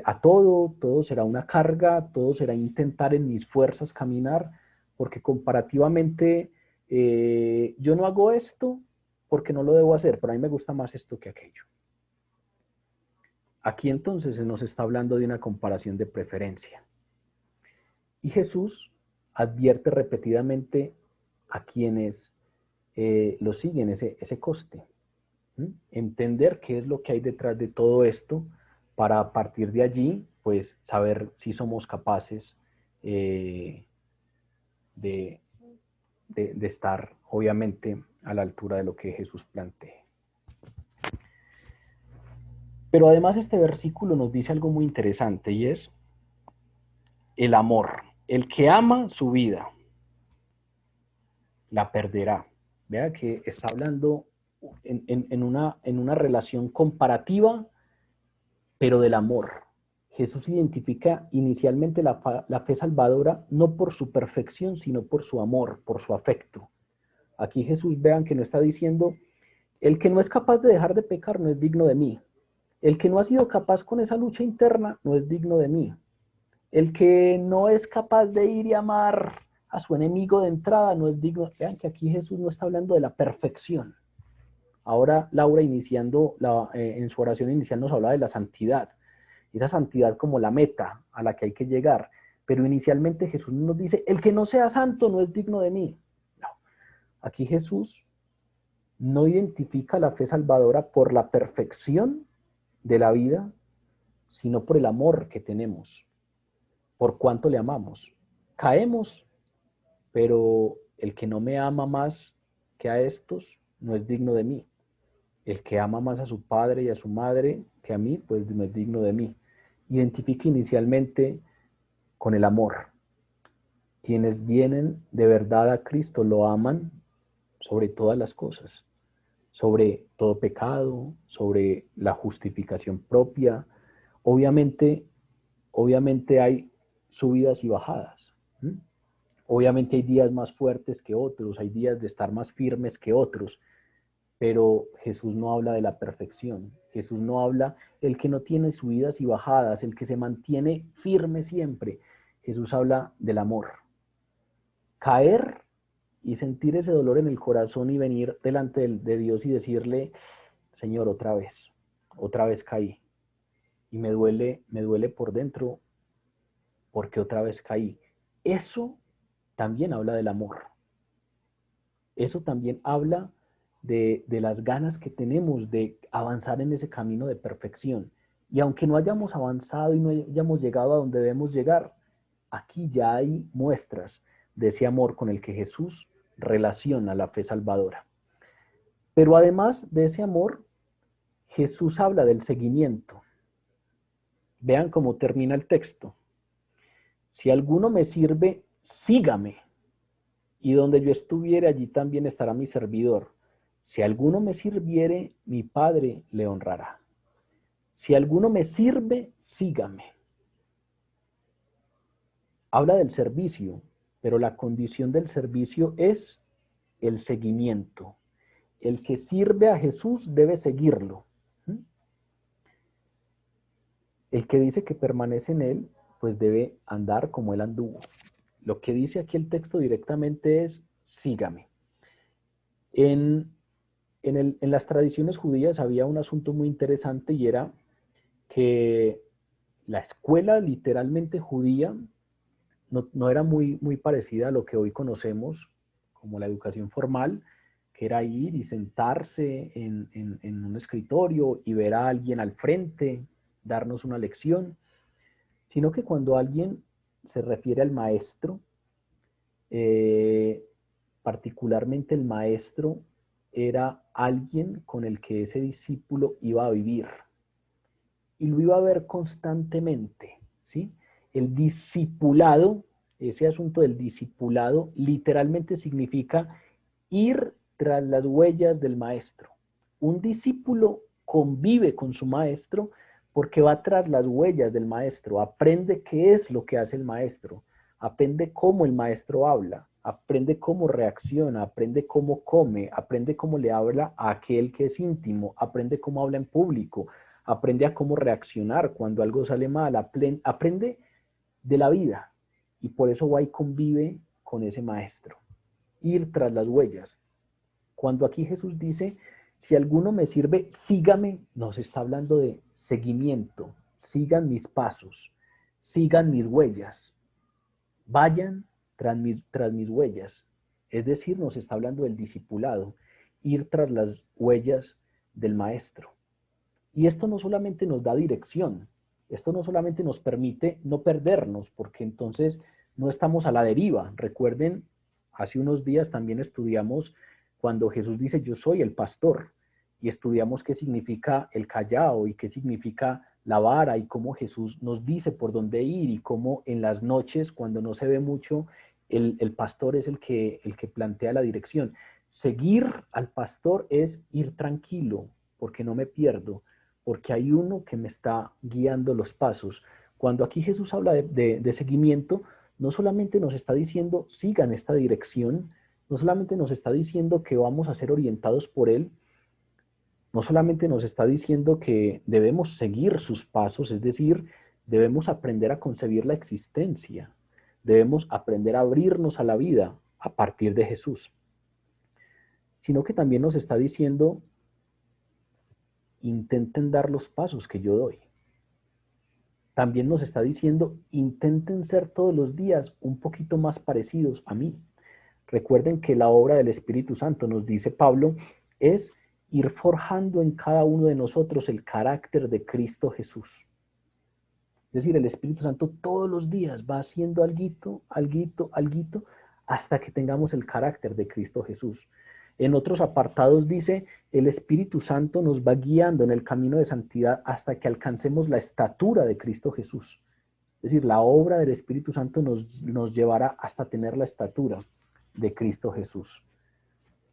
a todo, todo será una carga, todo será intentar en mis fuerzas caminar, porque comparativamente yo no hago esto porque no lo debo hacer, pero a mí me gusta más esto que aquello. Aquí entonces se nos está hablando de una comparación de preferencia. Y Jesús advierte repetidamente a quienes lo siguen ese coste. Entender qué es lo que hay detrás de todo esto para a partir de allí, pues saber si somos capaces de, de estar obviamente a la altura de lo que Jesús plantea. Pero además este versículo nos dice algo muy interesante y es el amor. El que ama su vida la perderá. Vea que está hablando en una relación comparativa, pero del amor. Jesús identifica inicialmente la fe salvadora no por su perfección, sino por su amor, por su afecto. Aquí Jesús, vean que no está diciendo, el que no es capaz de dejar de pecar no es digno de mí. El que no ha sido capaz con esa lucha interna no es digno de mí. El que no es capaz de ir y amar a su enemigo de entrada no es digno. Vean que aquí Jesús no está hablando de la perfección. Ahora Laura en su oración inicial nos habla de la santidad. Esa santidad como la meta a la que hay que llegar. Pero inicialmente Jesús nos dice, el que no sea santo no es digno de mí. No. Aquí Jesús no identifica la fe salvadora por la perfección de la vida, sino por el amor que tenemos, por cuánto le amamos. Caemos, pero el que no me ama más que a estos no es digno de mí. El que ama más a su padre y a su madre que a mí, pues no es digno de mí. Identifica inicialmente con el amor. Quienes vienen de verdad a Cristo lo aman sobre todas las cosas, sobre todo pecado, sobre la justificación propia. Obviamente, obviamente hay subidas y bajadas. Obviamente hay días más fuertes que otros, hay días de estar más firmes que otros, pero Jesús no habla de la perfección. Jesús no habla el que no tiene subidas y bajadas, el que se mantiene firme siempre. Jesús habla del amor. Caer y sentir ese dolor en el corazón y venir delante de Dios y decirle, Señor, otra vez caí. Y me duele por dentro porque otra vez caí. Eso también habla del amor. Eso también habla de las ganas que tenemos de avanzar en ese camino de perfección. Y aunque no hayamos avanzado y no hayamos llegado a donde debemos llegar, aquí ya hay muestras de ese amor con el que Jesús relaciona la fe salvadora. Pero además de ese amor, Jesús habla del seguimiento. Vean cómo termina el texto. Si alguno me sirve, sígame. Y donde yo estuviere, allí también estará mi servidor. Si alguno me sirviere, mi Padre le honrará. Si alguno me sirve, sígame. Habla del servicio, pero la condición del servicio es el seguimiento. El que sirve a Jesús debe seguirlo. El que dice que permanece en él, pues debe andar como él anduvo. Lo que dice aquí el texto directamente es, sígame. En las tradiciones judías había un asunto muy interesante y era que la escuela literalmente judía no era muy parecida a lo que hoy conocemos como la educación formal, que era ir y sentarse en un escritorio y ver a alguien al frente, darnos una lección. sino que cuando alguien se refiere al maestro, eh, particularmente el maestro era alguien con el que ese discípulo iba a vivir y lo iba a ver constantemente, ¿sí? El discipulado, ese asunto del discipulado, literalmente significa ir tras las huellas del maestro. Un discípulo convive con su maestro porque va tras las huellas del maestro, aprende qué es lo que hace el maestro, aprende cómo el maestro habla, aprende cómo reacciona, aprende cómo come, aprende cómo le habla a aquel que es íntimo, aprende cómo habla en público, aprende a cómo reaccionar cuando algo sale mal, aprende de la vida y por eso va y convive con ese maestro. Ir tras las huellas. Cuando aquí Jesús dice, si alguno me sirve, sígame, nos está hablando de seguimiento, sigan mis pasos, sigan mis huellas, vayan tras mis huellas. Es decir, nos está hablando del discipulado, ir tras las huellas del maestro. Y esto no solamente nos da dirección, esto no solamente nos permite no perdernos, porque entonces no estamos a la deriva. Recuerden, hace unos días también estudiamos cuando Jesús dice, yo soy el pastor, y estudiamos qué significa el callao y qué significa la vara y cómo Jesús nos dice por dónde ir y cómo en las noches, cuando no se ve mucho, el pastor es el que plantea la dirección. Seguir al pastor es ir tranquilo, porque no me pierdo, porque hay uno que me está guiando los pasos. Cuando aquí Jesús habla de seguimiento, no solamente nos está diciendo sigan esta dirección, no solamente nos está diciendo que vamos a ser orientados por Él, no solamente nos está diciendo que debemos seguir sus pasos, es decir, debemos aprender a concebir la existencia, debemos aprender a abrirnos a la vida a partir de Jesús, sino que también nos está diciendo intenten dar los pasos que yo doy. También nos está diciendo, intenten ser todos los días un poquito más parecidos a mí. Recuerden que la obra del Espíritu Santo, nos dice Pablo, es ir forjando en cada uno de nosotros el carácter de Cristo Jesús. Es decir, el Espíritu Santo todos los días va haciendo alguito, alguito, alguito, hasta que tengamos el carácter de Cristo Jesús. En otros apartados dice, el Espíritu Santo nos va guiando en el camino de santidad hasta que alcancemos la estatura de Cristo Jesús. Es decir, la obra del Espíritu Santo nos llevará hasta tener la estatura de Cristo Jesús.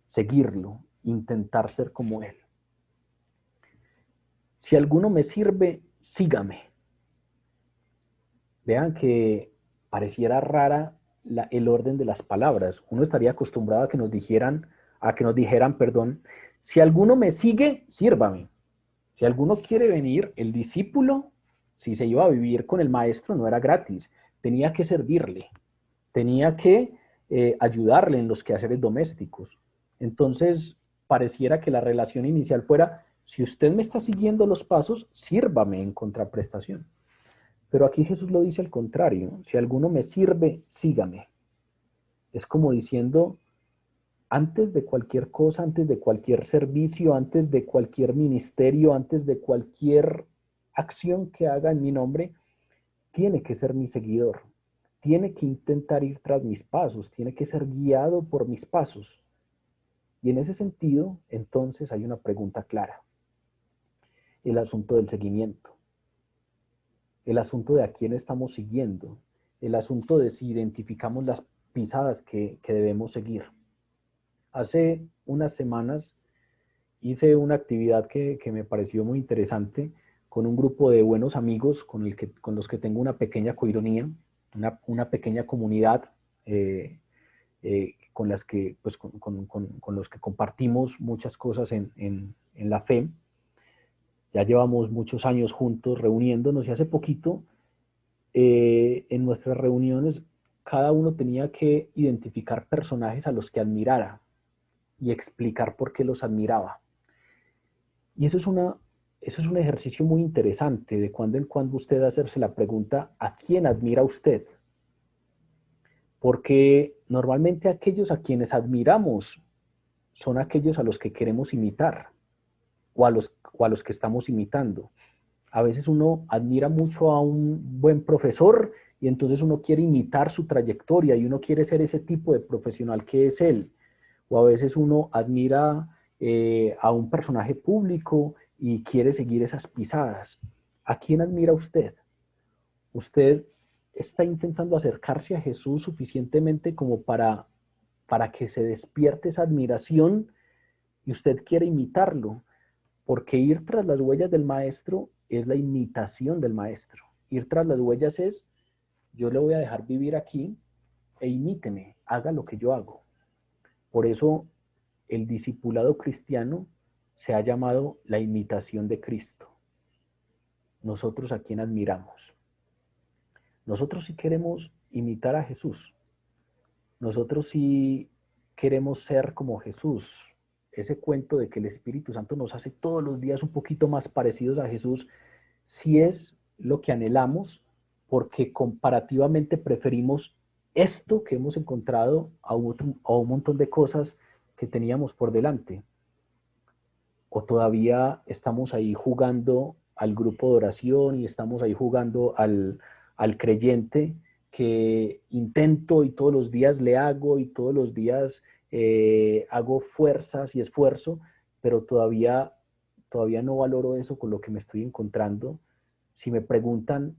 Seguirlo, intentar ser como Él. Si alguno me sirve, sígame. Vean que pareciera rara el orden de las palabras. Uno estaría acostumbrado a que nos dijeran, perdón, si alguno me sigue, sírvame. Si alguno quiere venir, el discípulo, si se iba a vivir con el maestro, no era gratis, tenía que servirle, tenía que ayudarle en los quehaceres domésticos. Entonces, pareciera que la relación inicial fuera, si usted me está siguiendo los pasos, sírvame en contraprestación. Pero aquí Jesús lo dice al contrario, si alguno me sirve, sígame. Es como diciendo, antes de cualquier cosa, antes de cualquier servicio, antes de cualquier ministerio, antes de cualquier acción que haga en mi nombre, tiene que ser mi seguidor, tiene que intentar ir tras mis pasos, tiene que ser guiado por mis pasos. Y en ese sentido, entonces hay una pregunta clara, el asunto del seguimiento, el asunto de a quién estamos siguiendo, el asunto de si identificamos las pisadas que debemos seguir. Hace unas semanas hice una actividad que me pareció muy interesante con un grupo de buenos amigos con los que tengo una pequeña coironía, una pequeña comunidad con las que, pues, con los que compartimos muchas cosas en la fe. Ya llevamos muchos años juntos reuniéndonos y hace poquito en nuestras reuniones cada uno tenía que identificar personajes a los que admirara y explicar por qué los admiraba. Y eso es un ejercicio muy interesante de cuando en cuando usted hacerse la pregunta, ¿a quién admira usted? Porque normalmente aquellos a quienes admiramos son aquellos a los que queremos imitar o a los que estamos imitando. A veces uno admira mucho a un buen profesor y entonces uno quiere imitar su trayectoria y uno quiere ser ese tipo de profesional que es él. O a veces uno admira a un personaje público y quiere seguir esas pisadas. ¿A quién admira usted? ¿Usted está intentando acercarse a Jesús suficientemente como para que se despierte esa admiración y usted quiere imitarlo? Porque ir tras las huellas del maestro es la imitación del maestro. Ir tras las huellas es, yo le voy a dejar vivir aquí e imíteme, haga lo que yo hago. Por eso el discipulado cristiano se ha llamado la imitación de Cristo. Nosotros a quién admiramos. Nosotros sí queremos imitar a Jesús. Nosotros sí queremos ser como Jesús. Ese cuento de que el Espíritu Santo nos hace todos los días un poquito más parecidos a Jesús, sí es lo que anhelamos, porque comparativamente preferimos esto que hemos encontrado a un montón de cosas que teníamos por delante. O todavía estamos ahí jugando al grupo de oración y estamos ahí jugando al creyente que intento y todos los días le hago y todos los días hago fuerzas y esfuerzo, pero todavía no valoro eso con lo que me estoy encontrando. Si me preguntan,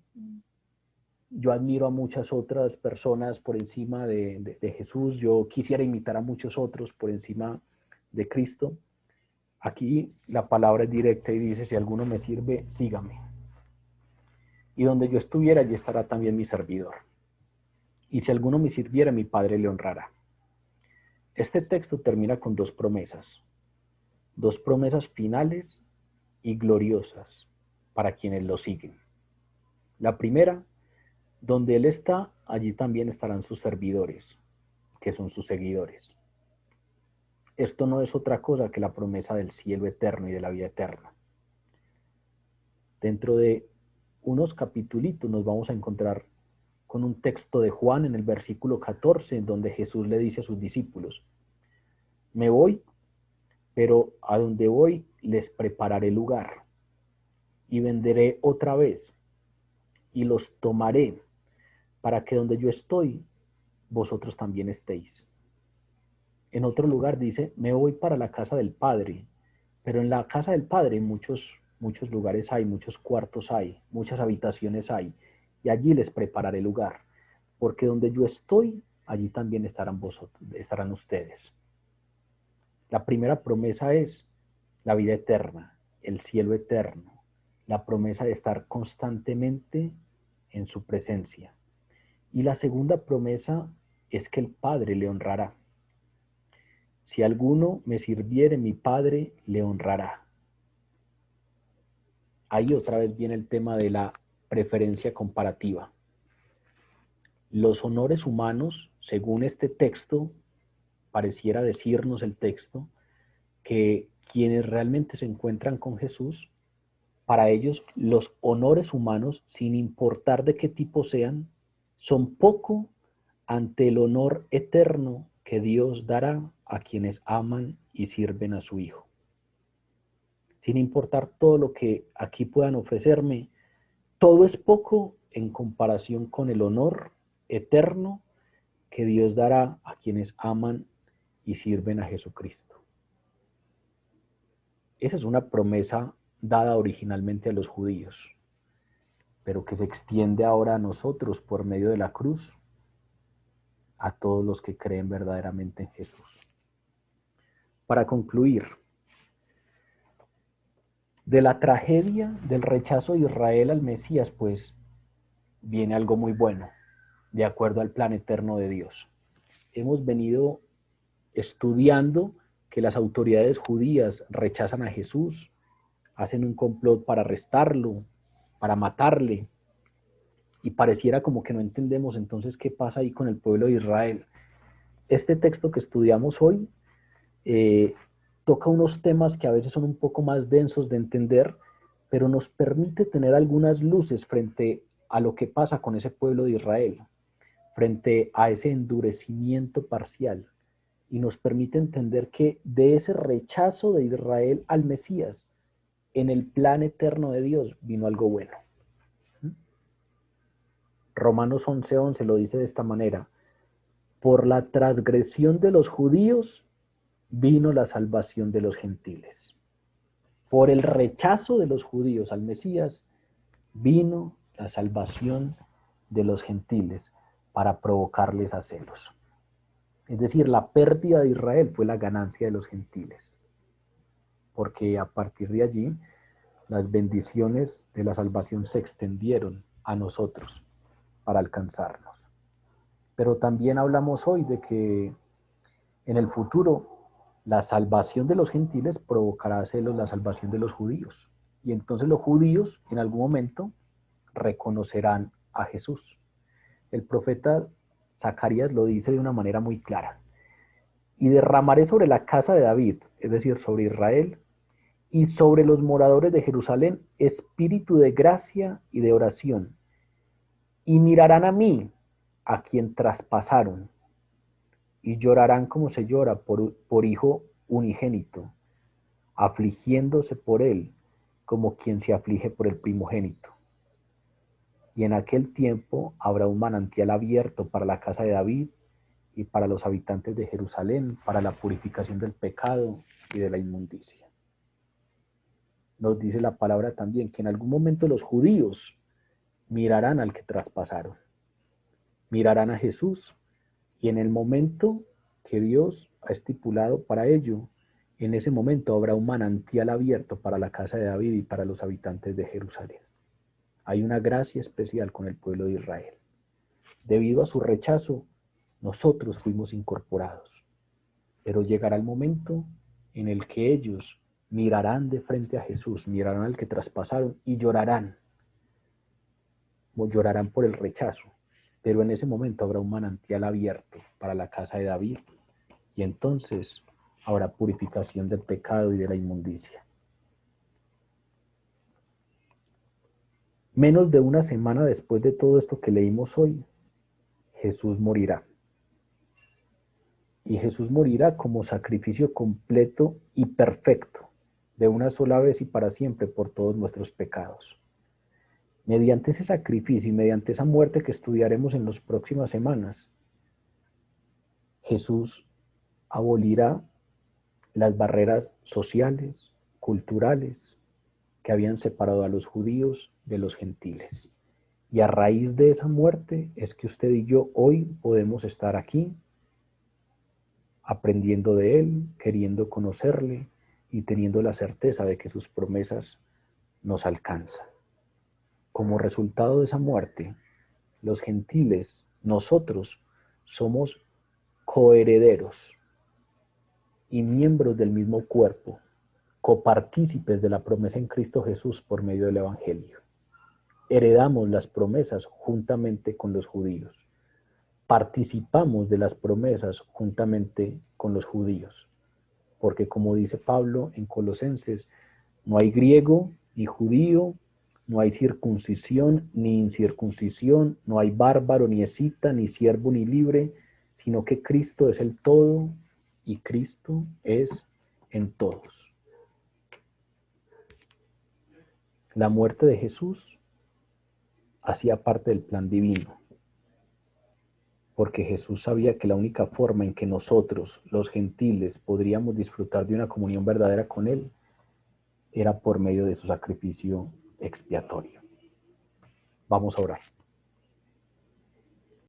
yo admiro a muchas otras personas por encima de Jesús, yo quisiera imitar a muchos otros por encima de Cristo. Aquí la palabra es directa y dice, si alguno me sirve, sígame. Y donde yo estuviera, allí estará también mi servidor. Y si alguno me sirviera, mi Padre le honrará. Este texto termina con dos promesas finales y gloriosas para quienes lo siguen. La primera, donde Él está, allí también estarán sus servidores, que son sus seguidores. Esto no es otra cosa que la promesa del cielo eterno y de la vida eterna. Dentro de unos capitulitos nos vamos a encontrar con un texto de Juan en el versículo 14, en donde Jesús le dice a sus discípulos, me voy, pero a donde voy les prepararé lugar, y vendré otra vez, y los tomaré, para que donde yo estoy, vosotros también estéis. En otro lugar dice, me voy para la casa del Padre, pero en la casa del Padre muchos lugares hay, muchos cuartos hay, muchas habitaciones hay, y allí les prepararé lugar, porque donde yo estoy, allí también estarán ustedes. La primera promesa es la vida eterna, el cielo eterno, la promesa de estar constantemente en su presencia. Y la segunda promesa es que el Padre le honrará. Si alguno me sirviere, mi Padre le honrará. Ahí otra vez viene el tema de la preferencia comparativa. Los honores humanos, según este texto, pareciera decirnos el texto, que quienes realmente se encuentran con Jesús, para ellos los honores humanos, sin importar de qué tipo sean, son poco ante el honor eterno que Dios dará a quienes aman y sirven a su Hijo. Sin importar todo lo que aquí puedan ofrecerme, todo es poco en comparación con el honor eterno que Dios dará a quienes aman y sirven a Jesucristo. Esa es una promesa dada originalmente a los judíos, pero que se extiende ahora a nosotros por medio de la cruz, a todos los que creen verdaderamente en Jesús. Para concluir, de la tragedia del rechazo de Israel al Mesías, pues viene algo muy bueno, de acuerdo al plan eterno de Dios. Hemos venido estudiando que las autoridades judías rechazan a Jesús, hacen un complot para arrestarlo, para matarle, y pareciera como que no entendemos entonces qué pasa ahí con el pueblo de Israel. Este texto que estudiamos hoy toca unos temas que a veces son un poco más densos de entender, pero nos permite tener algunas luces frente a lo que pasa con ese pueblo de Israel, frente a ese endurecimiento parcial, y nos permite entender que de ese rechazo de Israel al Mesías en el plan eterno de Dios vino algo bueno. Romanos 11:11 lo dice de esta manera: por la transgresión de los judíos vino la salvación de los gentiles. Por el rechazo de los judíos al Mesías vino la salvación de los gentiles para provocarles a celos. Es decir, la pérdida de Israel fue la ganancia de los gentiles, porque a partir de allí las bendiciones de la salvación se extendieron a nosotros para alcanzarnos. Pero también hablamos hoy de que en el futuro la salvación de los gentiles provocará a celos la salvación de los judíos. Y entonces los judíos en algún momento reconocerán a Jesús. El profeta Zacarías lo dice de una manera muy clara: y derramaré sobre la casa de David, es decir, sobre Israel, y sobre los moradores de Jerusalén, espíritu de gracia y de oración, y mirarán a mí, a quien traspasaron, y llorarán como se llora por hijo unigénito, afligiéndose por él como quien se aflige por el primogénito. Y en aquel tiempo habrá un manantial abierto para la casa de David y para los habitantes de Jerusalén, para la purificación del pecado y de la inmundicia. Nos dice la palabra también que en algún momento los judíos mirarán al que traspasaron, mirarán a Jesús, y en el momento que Dios ha estipulado para ello, en ese momento habrá un manantial abierto para la casa de David y para los habitantes de Jerusalén. Hay una gracia especial con el pueblo de Israel. Debido a su rechazo, nosotros fuimos incorporados. Pero llegará el momento en el que ellos mirarán de frente a Jesús, mirarán al que traspasaron y llorarán por el rechazo. Pero en ese momento habrá un manantial abierto para la casa de David, y entonces habrá purificación del pecado y de la inmundicia. Menos de una semana después de todo esto que leímos hoy, Jesús morirá. Y Jesús morirá como sacrificio completo y perfecto, de una sola vez y para siempre, por todos nuestros pecados. Mediante ese sacrificio y mediante esa muerte que estudiaremos en las próximas semanas, Jesús abolirá las barreras sociales, culturales, que habían separado a los judíos de los gentiles. Y a raíz de esa muerte es que usted y yo hoy podemos estar aquí, aprendiendo de Él, queriendo conocerle y teniendo la certeza de que sus promesas nos alcanzan. Como resultado de esa muerte, los gentiles, nosotros, somos coherederos y miembros del mismo cuerpo, copartícipes de la promesa en Cristo Jesús por medio del Evangelio. Heredamos las promesas juntamente con los judíos. Participamos de las promesas juntamente con los judíos. Porque como dice Pablo en Colosenses, no hay griego ni judío, no hay circuncisión ni incircuncisión, no hay bárbaro ni escita, ni siervo ni libre, sino que Cristo es el todo y Cristo es en todos. La muerte de Jesús hacía parte del plan divino, porque Jesús sabía que la única forma en que nosotros, los gentiles, podríamos disfrutar de una comunión verdadera con Él era por medio de su sacrificio expiatorio. Vamos a orar.